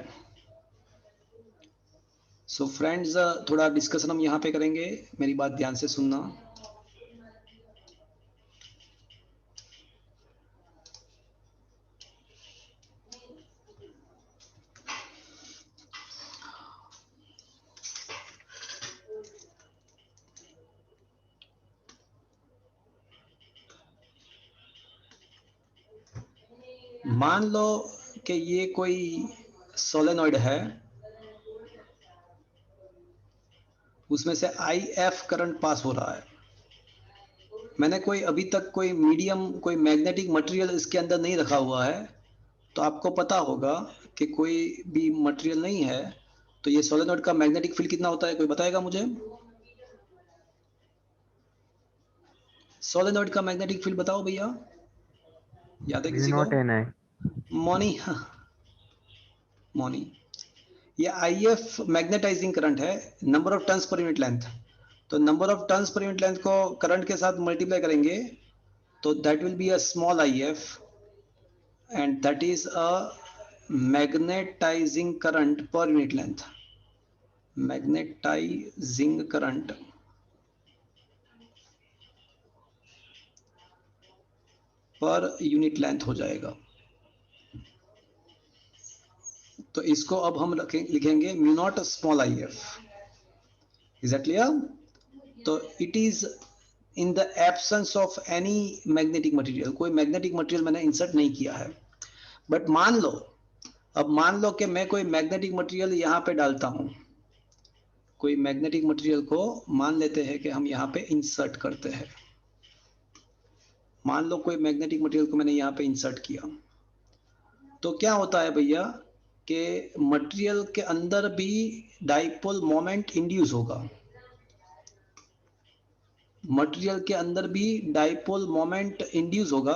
सो फ्रेंड्स, थोड़ा डिस्कशन हम यहाँ पे करेंगे, मेरी बात ध्यान से सुनना। मान लो कि ये कोई सोलेनॉइड है, उसमें से IF करंट पास हो रहा है। मैंने कोई अभी तक कोई मीडियम, कोई मैग्नेटिक मटेरियल इसके अंदर नहीं रखा हुआ है, तो आपको पता होगा कि कोई भी मटेरियल नहीं है तो ये सोलेनॉइड का मैग्नेटिक फील्ड कितना होता है? कोई बताएगा मुझे? सोलेनॉइड का मैग्नेटिक फील्ड बताओ भैया, याद है V किसी को? Naught NI। मोनी, मोनी। ये IF मैग्नेटाइजिंग करंट है, number of turns per unit length. तो number of turns per unit length को करंट के साथ मल्टीप्लाई करेंगे तो that will be a small IF and that is a magnetising current per unit length. Magnetising current per unit length हो जाएगा। तो इसको अब हम लिखेंगे mu naught small IF। Is that clear? तो it is in the absence of any magnetic material, कोई magnetic material मैंने इंसर्ट नहीं किया है। बट मान लो, अब मान लो कि मैं कोई मैग्नेटिक मटेरियल यहाँ पे डालता हूँ, कोई मैग्नेटिक मटेरियल को मान लेते हैं कि हम यहाँ पे इंसर्ट करते हैं। मान लो कोई मैग्नेटिक मटेरियल को मैंने यहाँ पे इंसर्ट किया, तो क्या होता है भैया कि मटेरियल के अंदर भी डाइपोल मोमेंट इंड्यूस होगा। मटेरियल के अंदर भी डाइपोल मोमेंट इंड्यूस होगा,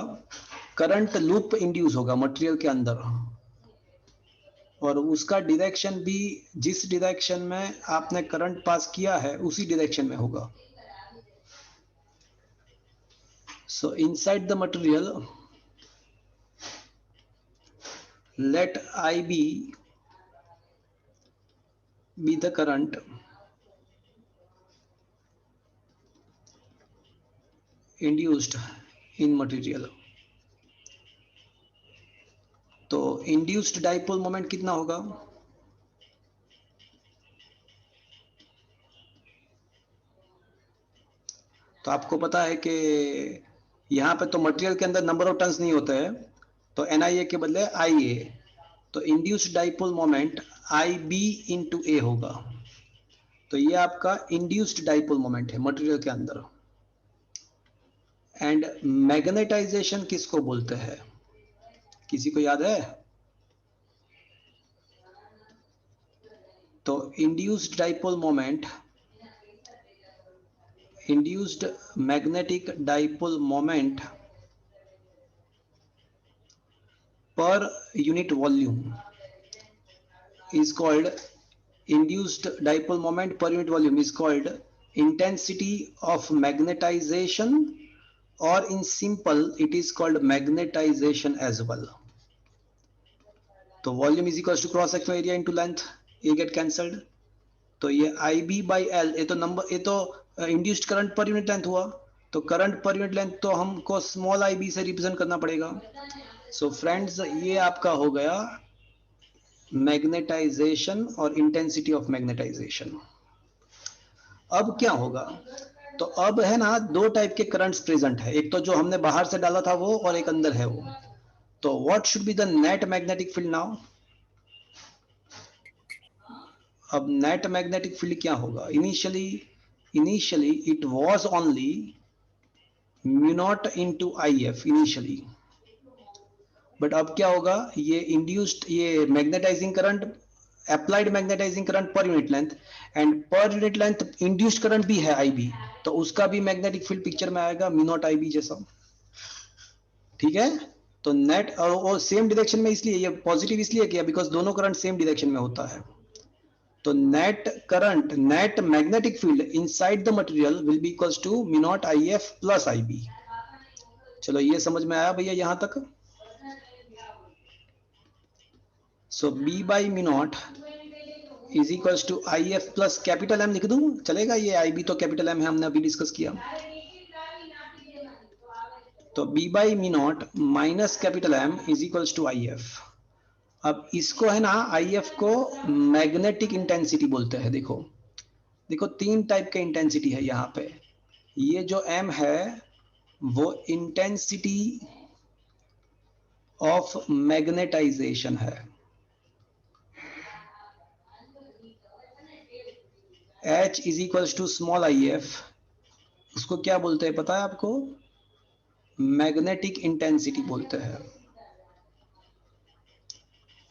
करंट लूप इंड्यूस होगा मटेरियल के अंदर, और उसका डायरेक्शन भी जिस डायरेक्शन में आपने करंट पास किया है उसी डायरेक्शन में होगा। सो inside the material let IB be the current induced in material। तो इंड्यूस्ड डाइपोल मोमेंट कितना होगा? तो आपको पता है कि यहाँ पे तो मटेरियल के अंदर नंबर ऑफ टर्न्स नहीं होते हैं, तो NIA के बदले IA, तो induced dipole moment IB into A होगा। तो ये आपका इंड्यूस्ड डाइपोल मोमेंट है मटेरियल के अंदर। एंड मैग्नेटाइजेशन किसको बोलते हैं? किसी को याद है? तो induced dipole moment, induced magnetic dipole moment per unit volume is called induced dipole moment per unit volume is called intensity of magnetization, or in simple it is called magnetization as well। तो volume is equals to cross sectional area into length, ये get cancelled। तो ये IB by L, ये तो number, ये तो induced current per unit length हुआ, तो करंट पर यूनिट लेंथ तो हमको स्मॉल IB से रिप्रेजेंट करना पड़ेगा। सो फ्रेंड्स, ये आपका हो गया मैग्नेटाइजेशन और इंटेंसिटी ऑफ मैग्नेटाइजेशन। अब क्या होगा, तो अब है ना दो टाइप के करंट्स प्रेजेंट है, एक तो जो हमने बाहर से डाला था वो और एक अंदर है वो। तो what should be the net magnetic field now? अब नेट मैग्नेटिक फील्ड क्या होगा? Initially it was only mu naught into I F initially, but अब क्या होगा, ये इंड्यूस्ड, ये magnetising current, applied magnetising current per unit length, and per unit length induced current भी है आई बी, तो उसका भी मैग्नेटिक फील्ड पिक्चर में आएगा म्यू नॉट आई बी जैसा। ठीक है, तो नेट और सेम डायरेक्शन में, इसलिए ये पॉजिटिव इसलिए किया बिकॉज दोनों करंट सेम डायरेक्शन में होता है। तो net current, net magnetic field inside the material will be equals to mu naught I F plus I B. चलो ये समझ में आया भैया यहां तक? So B by mu naught is equals to I F plus capital M लिख दूं, चलेगा? ये आई बी तो कैपिटल एम है, हमने अभी डिस्कस किया। तो B by mu naught minus capital M is equals to I F. अब इसको है ना, आई एफ को मैग्नेटिक इंटेंसिटी बोलते हैं। देखो देखो, तीन टाइप का इंटेंसिटी है यहाँ पे। ये जो एम है वो इंटेंसिटी ऑफ मैग्नेटाइजेशन है, H is equals to small I F, उसको क्या बोलते हैं पता है आपको? मैग्नेटिक इंटेंसिटी बोलते हैं।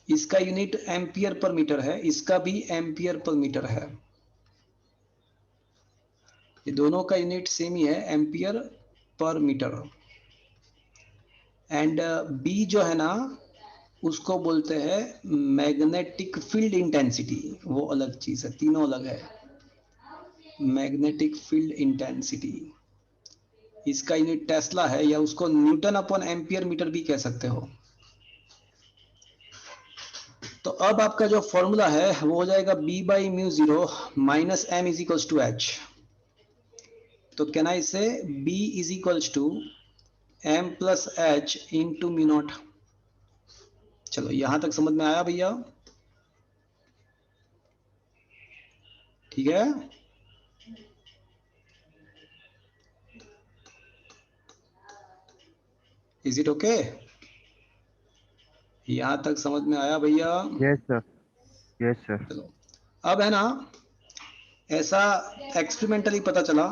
इसका यूनिट एम्पियर पर मीटर है, इसका भी एम्पियर पर मीटर है, ये दोनों का यूनिट सेम ही है, ampere per metre. And B जो है ना, उसको बोलते हैं मैग्नेटिक फील्ड इंटेंसिटी, वो अलग चीज है, तीनों अलग है। मैग्नेटिक फील्ड इंटेंसिटी, इसका यूनिट टेस्ला है, या उसको न्यूटन अपॉन एम्पियर मीटर भी कह सकते हो। तो अब आपका जो फॉर्मूला है वो हो जाएगा B by mu zero minus M is equals to H. तो can I say B is equals to M plus H into mu naught. चलो यहां तक समझ में आया भैया? ठीक है, इज इट ओके? यहां तक समझ में आया भैया? Yes, sir. Yes, sir. चलो, अब है ना, ऐसा एक्सपेरिमेंटली पता चला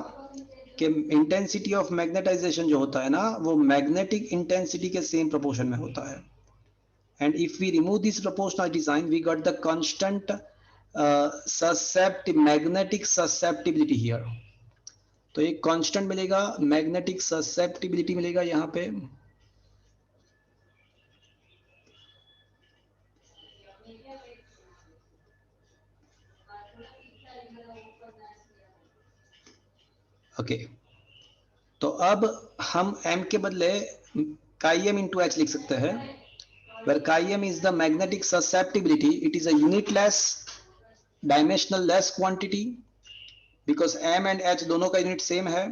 कि इंटेंसिटी ऑफ मैग्नेटाइजेशन जो होता है ना, वो मैग्नेटिक इंटेंसिटी के सेम प्रोपोर्शन में होता है। And if we remove this proportional design we got the constant magnetic susceptibility here. तो एक कांस्टेंट मिलेगा, मैग्नेटिक ससेप्टिबिलिटी मिलेगा यहां पे। ओके, तो अब हम m के बदले chi m into h लिख सकते हैं, where chi m is the magnetic susceptibility. It is a unitless dimensional less quantity because m and h दोनों का यूनिट सेम है.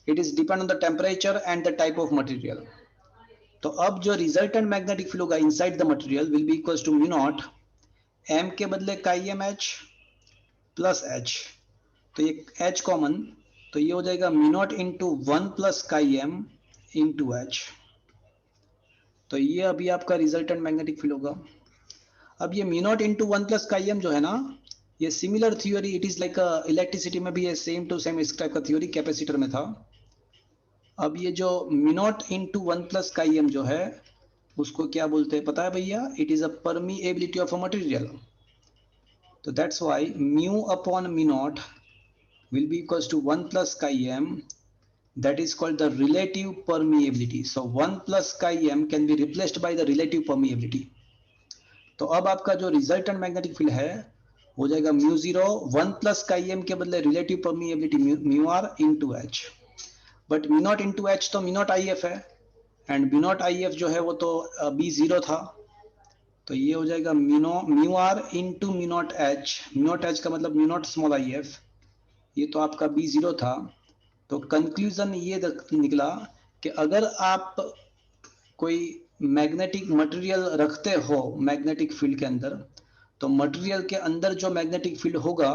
It is depend on the temperature and the type of material. तो अब जो resultant magnetic field होगा inside the material will be equals to mu naught m के बदले chi m h plus h, तो ये h common, तो ये हो जाएगा mu naught into 1 plus chi M into H. तो ये अभी आपका रिजल्टेंट मैग्नेटिक फील्ड होगा। अब ये mu naught into 1 plus chi M जो है ना, ये similar theory, it is like electricity में भी ये सेम टू सेम इस टाइप का थ्योरी कैपेसिटर में था। अब ये जो mu naught into 1 plus chi M जो है उसको क्या बोलते हैं पता है भैया? It is a permeability of a material. तो that's why mu upon mu naught will be equals to 1 plus chi m, that is called the relative permeability. So 1 plus chi m can be replaced by the relative permeability. तो अब आपका जो resultant magnetic field है हो जाएगा mu zero 1 plus chi M के बदले relative permeability mu R into H, but mu naught into H तो म्यू नॉट आई एफ है, and mu naught I F जो है वो तो बी जीरो था, तो ये हो जाएगा mu R into mu naught H. Mu naught H का मतलब mu naught small I F, ये तो आपका बी जीरो था। तो कंक्लूजन ये निकला कि अगर आप कोई मैग्नेटिक मटेरियल रखते हो मैग्नेटिक फील्ड के अंदर, तो मटेरियल के अंदर जो मैग्नेटिक फील्ड होगा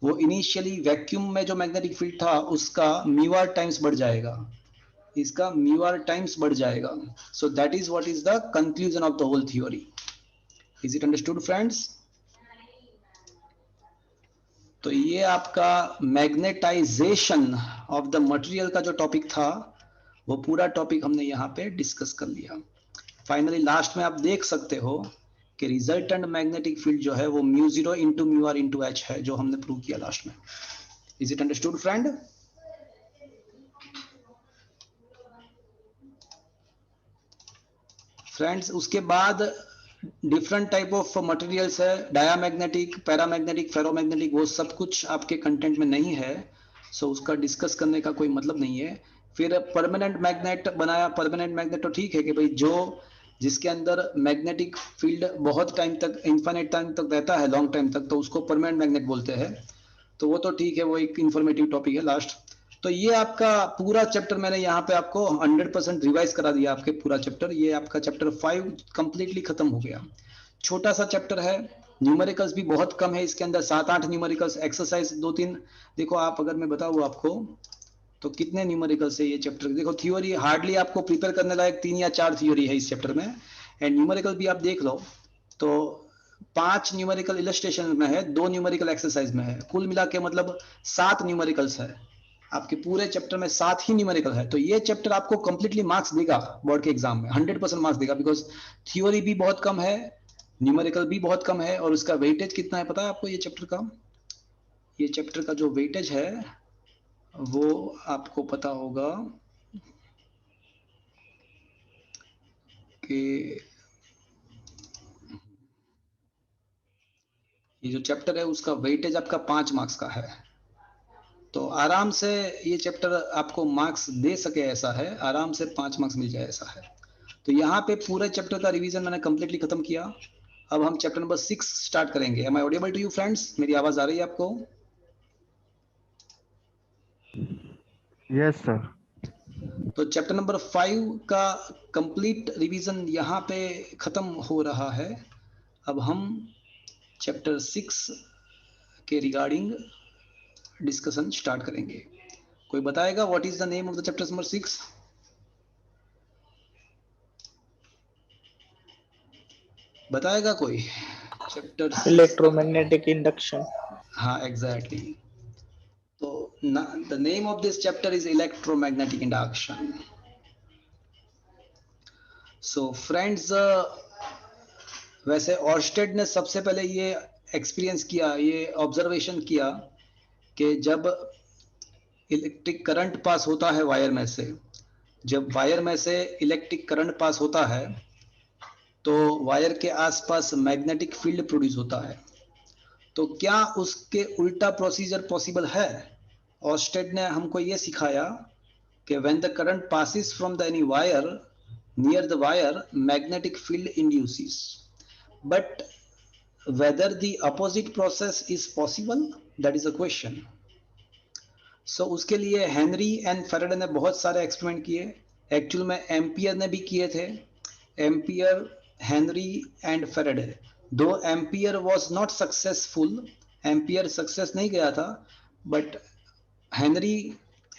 वो इनिशियली वैक्यूम में जो मैग्नेटिक फील्ड था उसका म्यू टाइम्स बढ़ जाएगा, इसका म्यू टाइम्स बढ़ जाएगा. सो that is what is the conclusion of the whole theory. Is it understood friends? तो ये आपका मैग्नेटाइजेशन ऑफ द मटेरियल का जो टॉपिक था वो पूरा टॉपिक हमने यहाँ पे डिस्कस कर लिया. फाइनली लास्ट में आप देख सकते हो कि रिजल्टेंट मैग्नेटिक फील्ड जो है वो mu zero into mu R into H है, जो हमने प्रूव किया लास्ट में. Is it understood friend? Friends उसके बाद डिफरेंट टाइप ऑफ मटेरियल्स है, डायामैग्नेटिक, पैरामैग्नेटिक, फेरोमैग्नेटिक, वो सब कुछ आपके कंटेंट में नहीं है, सो उसका डिस्कस करने का कोई मतलब नहीं है. फिर परमानेंट मैग्नेट बनाया. परमानेंट मैग्नेट तो ठीक है कि भाई जो जिसके अंदर मैग्नेटिक फील्ड बहुत टाइम तक, इन्फिनिट टाइम तक रहता है, लॉन्ग टाइम तक, तो उसको परमानेंट मैग्नेट बोलते हैं. तो वो तो ठीक है, वो एक इंफॉर्मेटिव टॉपिक है लास्ट. तो ये आपका पूरा चैप्टर मैंने यहाँ पे आपको 100% रिवाइज करा दिया. आपके पूरा चैप्टर, ये आपका चैप्टर 5 कंप्लीटली खत्म हो गया. छोटा सा चैप्टर है, न्यूमेरिकल्स भी बहुत कम है इसके अंदर, 7-8 न्यूमेरिकल्स, एक्सरसाइज 2-3. देखो आप, अगर मैं बताऊँ आपको तो कितने न्यूमेरिकल्स है ये चैप्टर. देखो थ्योरी हार्डली आपको प्रिपेयर करने लायक 3 या 4 थ्योरी है इस चैप्टर में, एंड न्यूमेरिकल भी आप देख लो तो 5 न्यूमेरिकल इलस्ट्रेशन में है, 2 न्यूमेरिकल एक्सरसाइज में है, कुल मिला के मतलब 7 न्यूमेरिकल्स है. आपके पूरे चैप्टर में 7 ही न्यूमेरिकल है. तो ये चैप्टर आपको कंप्लीटली मार्क्स देगा बोर्ड के एग्जाम में, 100% मार्क्स देगा, बिकॉज थ्योरी भी बहुत कम है, न्यूमेरिकल भी बहुत कम है, और उसका वेटेज कितना है पता है आपको ये चैप्टर का? ये चैप्टर का जो वेटेज है वो आपको पता होगा कि ये जो चैप्टर है उसका वेटेज आपका 5 मार्क्स का है. तो आराम से ये चैप्टर आपको मार्क्स दे सके ऐसा है, आराम से 5 मार्क्स मिल जाए ऐसा है. तो यहाँ पे पूरे चैप्टर का रिवीजन मैंने कंप्लीटली खत्म किया. अब हम चैप्टर नंबर 6 स्टार्ट करेंगे. Am I audible to you friends? मेरी आवाज आ रही है आपको? Yes, sir. तो चैप्टर नंबर 5 का कंप्लीट रिवीजन यहाँ पे खत्म हो रहा है. अब हम चैप्टर 6 के रिगार्डिंग डिस्कशन स्टार्ट करेंगे. कोई बताएगा what is the name of the chapter number 6? बताएगा कोई? Chapter electromagnetic induction. हाँ एग्जैक्टली. तो the name of this chapter is electromagnetic induction. So friends, वैसे ऑर्स्टेड ने सबसे पहले ये एक्सपीरियंस किया, ये ऑब्जर्वेशन किया कि जब इलेक्ट्रिक करंट पास होता है वायर में से, जब वायर में से इलेक्ट्रिक करंट पास होता है तो वायर के आसपास मैग्नेटिक फील्ड प्रोड्यूस होता है. तो क्या उसके उल्टा प्रोसीजर पॉसिबल है? ऑर्स्टेड ने हमको ये सिखाया कि when the current passes from the any wire near the wire magnetic field induces, but whether the opposite process is possible, that is a question. So उसके लिए हेनरी एंड फेराडे ने बहुत सारे एक्सपेरिमेंट किए. एक्चुअल में ampere ने भी किए थे. Ampere, Henry and Faraday. दो Ampere was not successful, Ampere success नहीं गया था, बट हेनरी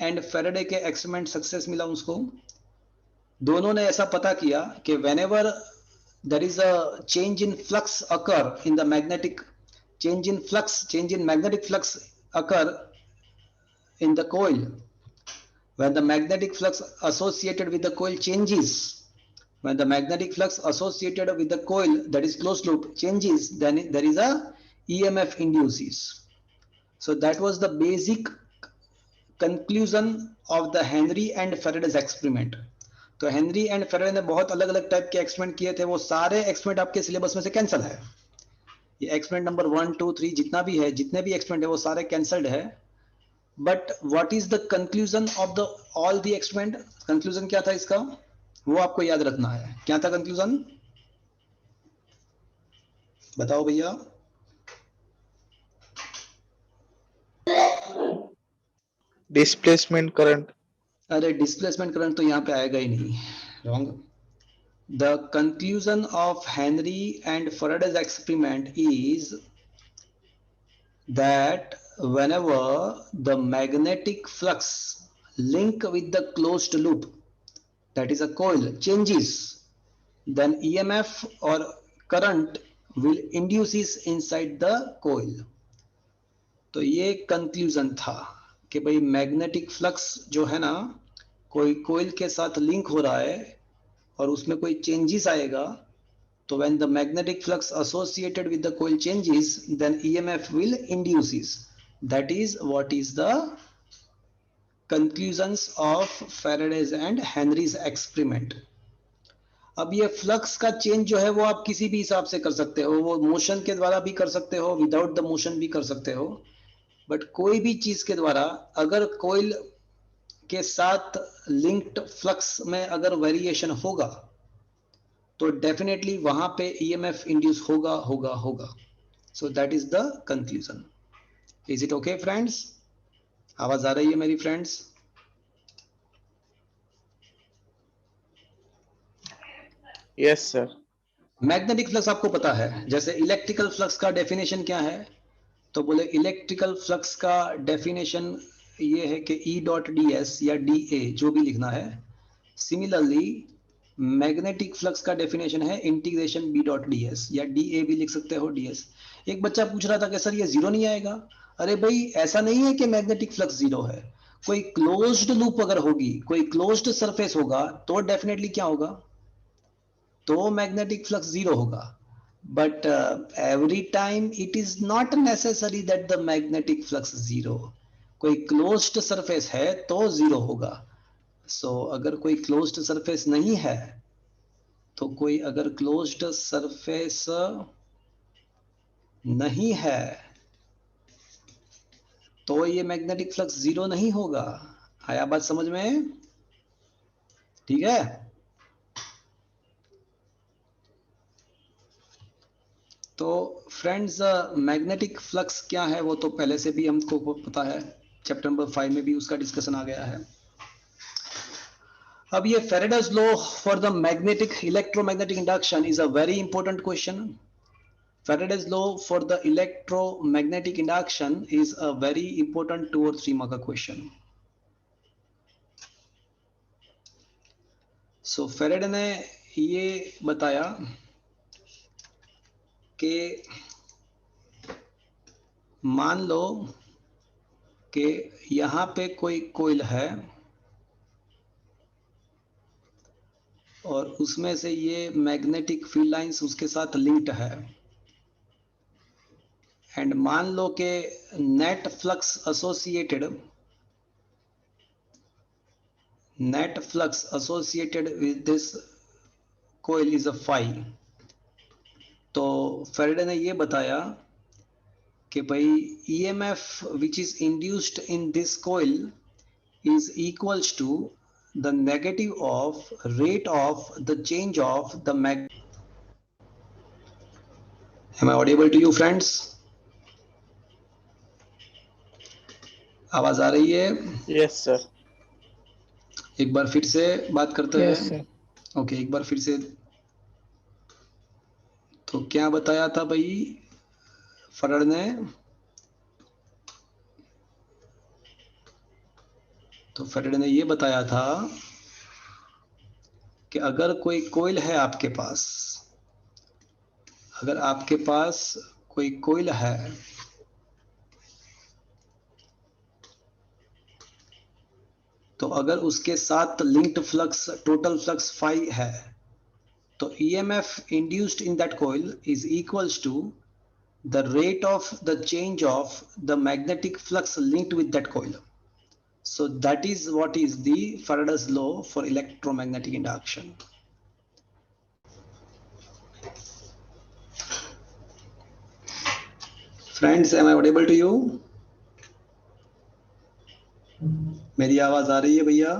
एंड फेराडे के एक्सपेरिमेंट सक्सेस मिला उसको. दोनों ने ऐसा पता किया कि whenever there is a change in flux occur in the magnetic, change in magnetic flux occur in the coil, when the magnetic flux associated with the coil changes, when the magnetic flux associated with the coil, that is closed loop, changes, then there is a EMF induces. So that was the basic conclusion of the Henry and Faraday's experiment. तो Henry and Faraday ने बहुत अलग अलग type के experiment किए थे. वो सारे एक्सपेरिमेंट आपके सिलेबस में से कैंसिल है. ये एक्सपेरिमेंट नंबर 1, 2, 3 जितना भी है, जितने भी एक्सपेरिमेंट है वो सारे कैंसल्ड है. But what is the conclusion of the all the experiment? Conclusion क्या था इसका वो आपको याद रखना है. क्या था कंक्लूजन? बताओ भैया. Displacement current. अरे डिस्प्लेसमेंट करंट तो यहाँ पे आएगा ही नहीं. Wrong. The conclusion of Henry and Faraday's experiment is that whenever the magnetic flux link with the closed loop, that is a coil, changes, then EMF or current will induces inside the coil. तो ये conclusion था कि भाई magnetic flux जो है ना, कोई कोयल के साथ लिंक हो रहा है और उसमें कोई चेंजेस आएगा, तो when the magnetic flux associated with the coil changes, then EMF will induces. That is what is the conclusions of Faraday's and Henry's experiment. अब ये फ्लक्स का चेंज जो है वो आप किसी भी हिसाब से कर सकते हो, वो मोशन के द्वारा भी कर सकते हो, विदाउट द मोशन भी कर सकते हो, बट कोई भी चीज के द्वारा अगर कोयल के साथ लिंक्ड फ्लक्स में अगर वेरिएशन होगा तो डेफिनेटली वहां पे ईएमएफ इंड्यूस होगा होगा होगा. सो that is the conclusion. Is it okay friends? आवाज आ रही है मेरी friends? Yes, sir. Magnetic flux आपको पता है, जैसे इलेक्ट्रिकल फ्लक्स का डेफिनेशन क्या है, तो बोले इलेक्ट्रिकल फ्लक्स का डेफिनेशन ये है कि ई डॉट डी एस या डी ए जो भी लिखना है. सिमिलरली मैग्नेटिक फ्लक्स का डेफिनेशन है integration B dot D S या डी ए भी लिख सकते हो डी एस. एक बच्चा पूछ रहा था कि सर ये जीरो नहीं आएगा. अरे भाई ऐसा नहीं है कि मैग्नेटिक फ्लक्स जीरो है. कोई क्लोज्ड लूप अगर होगी, कोई क्लोज्ड सरफेस होगा तो डेफिनेटली क्या होगा, तो मैग्नेटिक फ्लक्स जीरो होगा. But every time it is not necessary that the magnetic flux zero. कोई क्लोज्ड सरफेस है तो जीरो होगा. सो अगर कोई क्लोज्ड सरफेस नहीं है, तो कोई अगर क्लोज्ड सरफेस नहीं है तो ये मैग्नेटिक फ्लक्स जीरो नहीं होगा. आया बात समझ में? ठीक है. तो फ्रेंड्स मैग्नेटिक फ्लक्स क्या है वो तो पहले से भी हमको पता है, चैप्टर नंबर 5 में भी उसका डिस्कशन आ गया है. अब ये Faraday's law for the magnetic electromagnetic induction is a very important question. Faraday's law for the electromagnetic induction is a very important 2 or 3 mark question. So Faraday ने ये बताया कि मान लो कि यहाँ पे कोई कोयल है और उसमें से ये मैग्नेटिक फील्ड लाइंस उसके साथ लिंक्ड है, एंड मान लो कि net flux associated with this coil is a phi. तो फेराडे ने ये बताया कि भाई EMF which is induced in this coil is equals to the negative of rate of the change of the mag. Am I audible to you friends? आवाज आ रही है? Yes, sir. एक बार फिर से बात करते Yes, हैं. sir. ओके एक बार फिर से. तो क्या बताया था भाई फराड ने? तो फराड ने ये बताया था कि अगर कोई कोयल है आपके पास, अगर आपके पास कोई कोयल है तो अगर उसके साथ linked flux total flux phi है, तो EMF induced in that coil is equals to the rate of the change of the magnetic flux linked with that coil. So that is what is the Faraday's law for electromagnetic induction. Friends, am I audible to you? मेरी आवाज आ रही है भैया?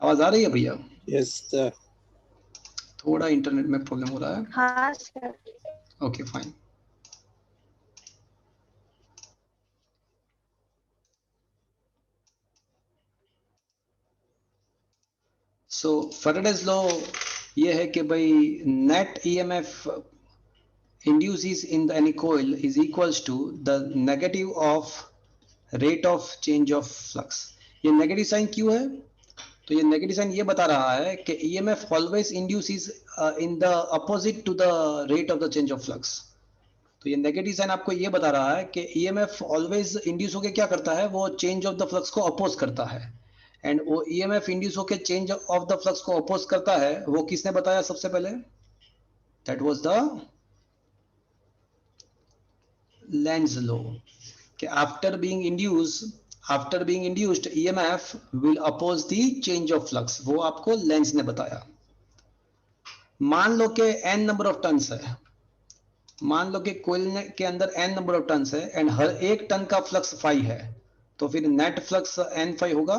आवाज आ रही है भैया? Yes, sir. थोड़ा इंटरनेट में प्रॉब्लम हो रहा है. हाँ sir. Okay fine. So Faraday's law ये है कि भाई net EMF induces in the any coil is equals to the negative of rate of change of flux. ये नेगेटिव साइन क्यों है? तो ये नेगेटिव साइन ये बता रहा है कि EMF always induces in the opposite to the rate of the change of flux. तो ये नेगेटिव साइन आपको ये बता रहा है कि EMF always इंड्यूस होके क्या करता है, वो चेंज ऑफ द फ्लक्स को अपोज करता है, एंड वो EMF इंड्यूस होके चेंज ऑफ द फ्लक्स को अपोज करता है, वो किसने बताया सबसे पहले? That was the Lenz law कि after being induced EMF will oppose the change of flux, वो आपको लेंज ने बताया। मान लो कि n नंबर ऑफ टन्स है, मान लो कि कोयल के अंदर n नंबर ऑफ टन्स है एंड हर एक टन का फ्लक्स फाई है, तो फिर नेट फ्लक्स n फाई होगा।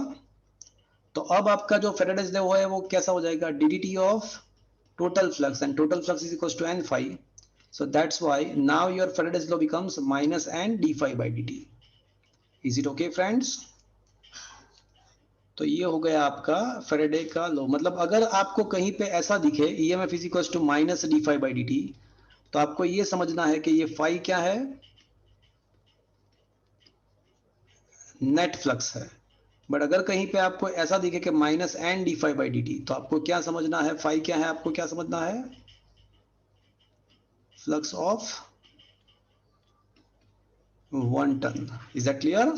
तो अब आपका जो फेराडेज लॉ है वो कैसा हो जाएगा? dt of total flux, and total flux is equal to n phi. So that's why now your Faraday's law becomes minus n d phi by dt. Is it okay friends? तो ये हो गया आपका फेराडे का law. मतलब अगर आपको कहीं पे ऐसा दिखे EMF is equal to minus D phi by D T, तो आपको ये समझना है कि ये फाई क्या है? नेट फ्लक्स है। बट अगर कहीं पे आपको ऐसा दिखे कि minus N D phi by D T, तो आपको क्या समझना है? फाई क्या है? आपको क्या समझना है? Flux of 1 turn. Is that clear?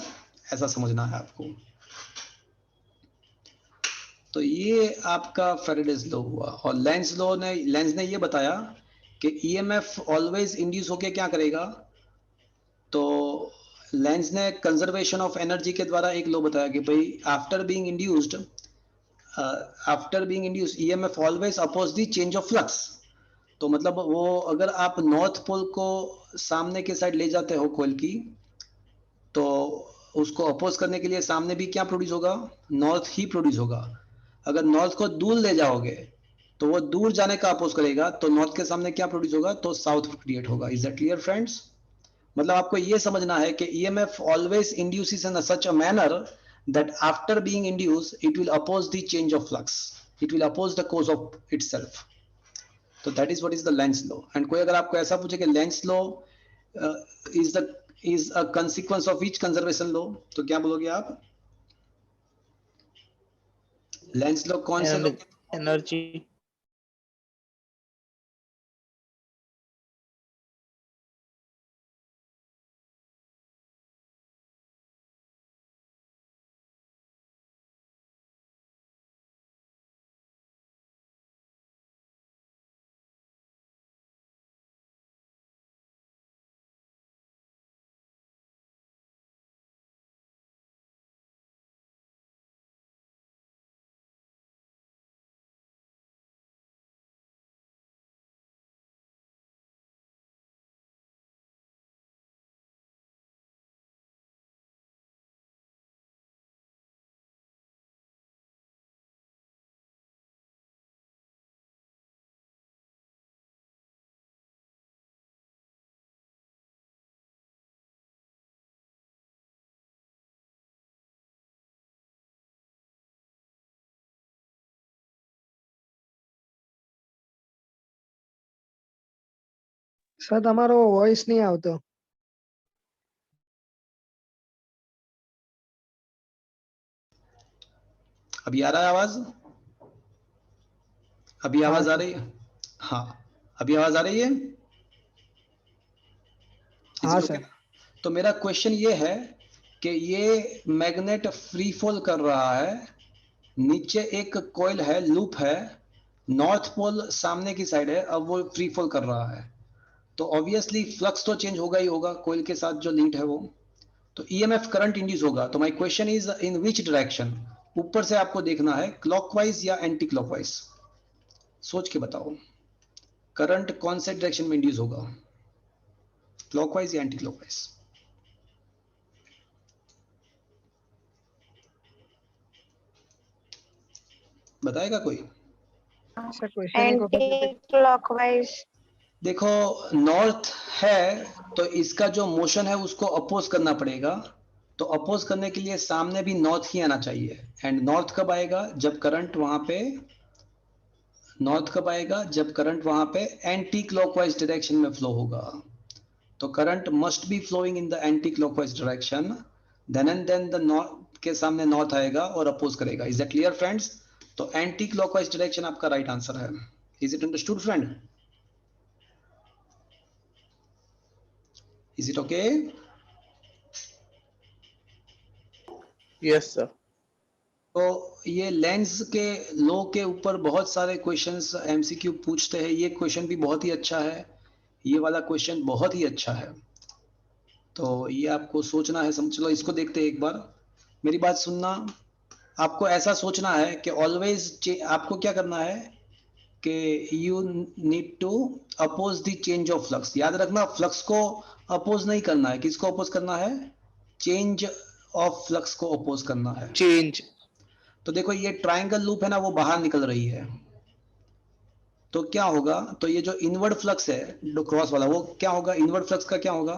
ऐसा समझना है आपको। तो ये आपका फेराडेज लॉ हुआ। और लेंज ने ये बताया कि ईएमएफ ऑलवेज इंड्यूस होके क्या करेगा? तो लेंज ने कंजर्वेशन ऑफ एनर्जी के द्वारा एक लॉ बताया कि भाई after being induced EMF always oppose the change of flux. तो मतलब वो अगर आप नॉर्थ पोल को सामने के साइड ले जाते हो कोयल की, तो उसको अपोज करने के लिए सामने भी क्या प्रोड्यूस होगा? नॉर्थ ही प्रोड्यूस होगा। अगर नॉर्थ को दूर ले जाओगे तो वो दूर जाने का अपोज करेगा, तो नॉर्थ के सामने क्या प्रोड्यूस होगा? तो साउथ क्रिएट होगा। Is that clear friends? मतलब आपको ये समझना है कि EMF always induces in such a manner that after being induced it will oppose the change of flux, it will oppose the cause of itself. तो that is what is the Lenz law. And कोई अगर आपको ऐसा पूछे कि Lenz law is a consequence of which conservation law, तो क्या बोलोगे आप? लेंज लॉ कौन से लॉ? एनर्जी। સર તમારો વોઇસ નહીં આવતો. अभी आ रहा है आवाज? अभी हाँ आवाज आ सर. रही है? हाँ, अभी आवाज आ रही है? Is हाँ it okay? सर. तो मेरा क्वेश्चन ये है कि ये मैग्नेट फ्री फॉल कर रहा है, नीचे एक कॉइल है, लूप है, नॉर्थ पोल सामने की साइड है, अब वो फ्री फॉल कर रहा है, तो ऑब्वियसली फ्लक्स तो चेंज होगा ही होगा कॉइल के साथ जो लिंक्ड है वो, तो ईएमएफ करंट इंड्यूस होगा। तो my question is in which direction? ऊपर से आपको देखना है क्लॉकवाइज या एंटी क्लॉकवाइज, सोच के बताओ करंट कौन से डायरेक्शन में इंड्यूस होगा, क्लॉकवाइज या एंटी क्लॉकवाइज? बताएगा कोई? सर क्वेश्चन एक वખત एंटी क्लॉकवाइज। देखो नॉर्थ है तो इसका जो मोशन है उसको अपोज करना पड़ेगा, तो अपोज करने के लिए सामने भी नॉर्थ ही आना चाहिए। एंड नॉर्थ कब आएगा? जब करंट वहां पे, नॉर्थ कब आएगा? जब करंट वहां पे एंटी क्लॉकवाइज डायरेक्शन में फ्लो होगा। तो current must be flowing in the anti clockwise direction, then and then the north के सामने नॉर्थ आएगा और अपोज करेगा। Is that clear friends? तो एंटी क्लॉकवाइज डायरेक्शन आपका राइट आंसर है। Is it understood friend? Is it okay? Yes, sir. तो ये लेंस के लॉ के ऊपर बहुत सारे क्वेश्चंस एमसीक्यू पूछते हैं। ये क्वेश्चन भी बहुत ही अच्छा है, ये वाला क्वेश्चन बहुत ही अच्छा है। तो ये आपको सोचना है, समझ लो। इसको देखते हैं एक बार, मेरी बात सुनना। आपको ऐसा सोचना है कि ऑलवेज आपको क्या करना है कि you need to oppose the change of flux. याद रखना, फ्लक्स को अपोज नहीं करना है। किसको अपोज करना है? चेंज ऑफ फ्लक्स को अपोज करना है। Change. तो देखो ये ट्राइंगल लूप है ना, वो बाहर निकल रही है। तो क्या होगा? तो ये जो इनवर्ड फ्लक्स है, जो क्रॉस वाला, वो क्या होगा? इनवर्ड फ्लक्स का क्या होगा?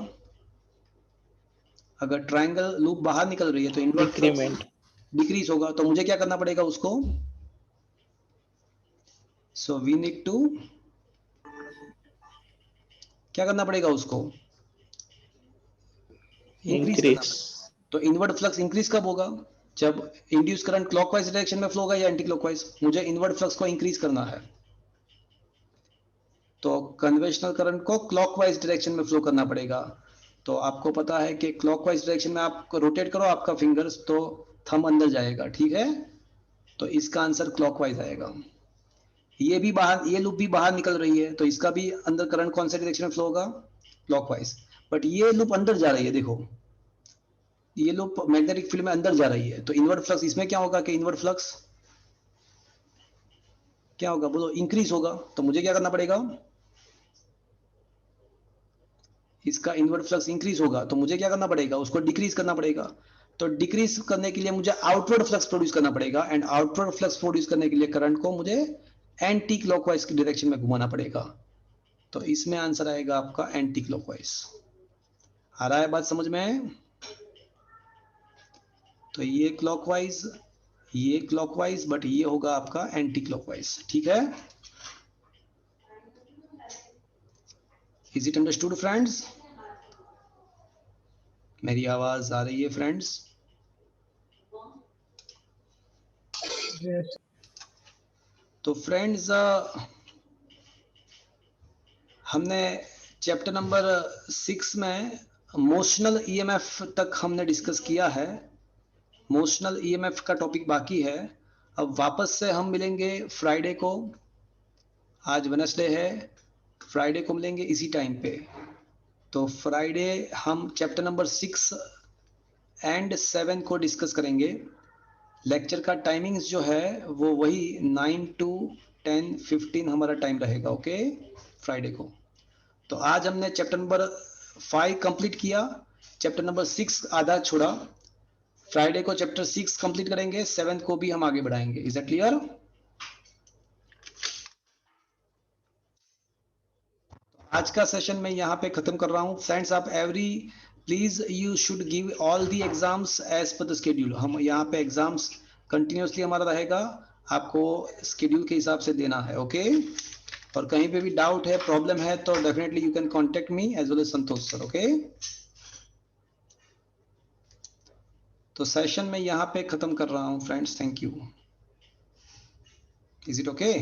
अगर ट्राइंगल लूप बाहर निकल रही है तो इनवर्ड फ्लक्स Decrement. डिक्रीज होगा। तो मुझे क्या करना पड़ेगा उसको? सो वी नीड टू, क्या करना पड़ेगा उसको? इंक्रीज करना Increase. पड़ेगा। तो इनवर्ड फ्लक्स इंक्रीज कब होगा? जब इंड्यूस करंट क्लॉकवाइज डायरेक्शन में फ्लो होगा या एंटी क्लॉकवाइज? मुझे इनवर्ड फ्लक्स को इंक्रीज करना है। तो कन्वेंशनल करंट को क्लॉकवाइज डायरेक्शन में फ्लो करना पड़ेगा। तो आपको पता है कि क्लॉकवाइज डायरेक्शन में आप रोटेट करो आपका फिंगर्स, तो थंब अंदर जाएगा, ठीक है? तो इसका आंसर क्लॉकवाइज आएगा। ये भी बाहर, ये लूप भी बाहर निकल रही है, तो इसका भी अंदर करंट कौन से डायरेक्शन में फ्लो होगा? क्लॉकवाइज। बट ये लूप अंदर जा रही है, देखो ये लूप मैग्नेटिक फील्ड में अंदर जा रही है। तो इनवर्ड फ्लक्स इसमें क्या होगा कि इनवर्ड फ्लक्स क्या होगा? बोलो, इंक्रीज होगा। तो मुझे क्या करना पड़ेगा? इसका इनवर्ड फ्लक्स इंक्रीज होगा, तो मुझे क्या करना पड़ेगा? उसको डिक्रीज करना पड़ेगा। तो डिक्रीज करने के लिए मुझे आउटवर्ड फ्लक्स प्रोड्यूस करना पड़ेगा। एंड आउटवर्ड फ्लक्स प्रोड्यूस करने के लिए करंट को मुझे एंटी क्लॉकवाइज की डायरेक्शन में घुमाना पड़ेगा। तो इसमें आंसर आएगा आपका एंटी क्लॉकवाइज। आ रहा है बात समझ में? तो ये क्लॉकवाइज, ये क्लॉकवाइज, बट ये होगा आपका एंटी क्लॉकवाइज, ठीक है? Is it understood friends? मेरी आवाज आ रही है फ्रेंड्स? Yes. तो फ्रेंड्स, हमने चैप्टर नंबर 6 में मोशनल ईएमएफ तक हमने डिस्कस किया है। मोशनल ईएमएफ का टॉपिक बाकी है। अब वापस से हम मिलेंगे फ्राइडे को। आज वेडनेसडे है, फ्राइडे को मिलेंगे इसी टाइम पे। तो फ्राइडे हम चैप्टर नंबर 6 एंड 7 को डिस्कस करेंगे। लेक्चर का टाइमिंग्स जो है वो वही 9 to 10:15 हमारा टाइम रहेगा, ओके, फ्राइडे को। तो आज हमने चैप्टर नंबर 5 कंप्लीट किया, चैप्टर नंबर 6 आधा छोड़ा। फ्राइडे को चैप्टर 6 कंप्लीट करेंगे, 7 को भी हम आगे बढ़ाएंगे। Is that clear? आज का सेशन मैं यहाँ पे खत्म कर रहा हूँ फ्रेंड्स। आप every please you should give all the exams as per the schedule. हम यहाँ पे एग्जाम्स कंटिन्यूसली हमारा रहेगा, आपको स्केड्यूल के हिसाब से देना है, ओके? और कहीं पे भी डाउट है, प्रॉब्लम है, तो definitely you can contact me as well as Santosh sir, okay? तो सेशन में यहाँ पे खत्म कर रहा हूँ friends, thank you. Is it okay?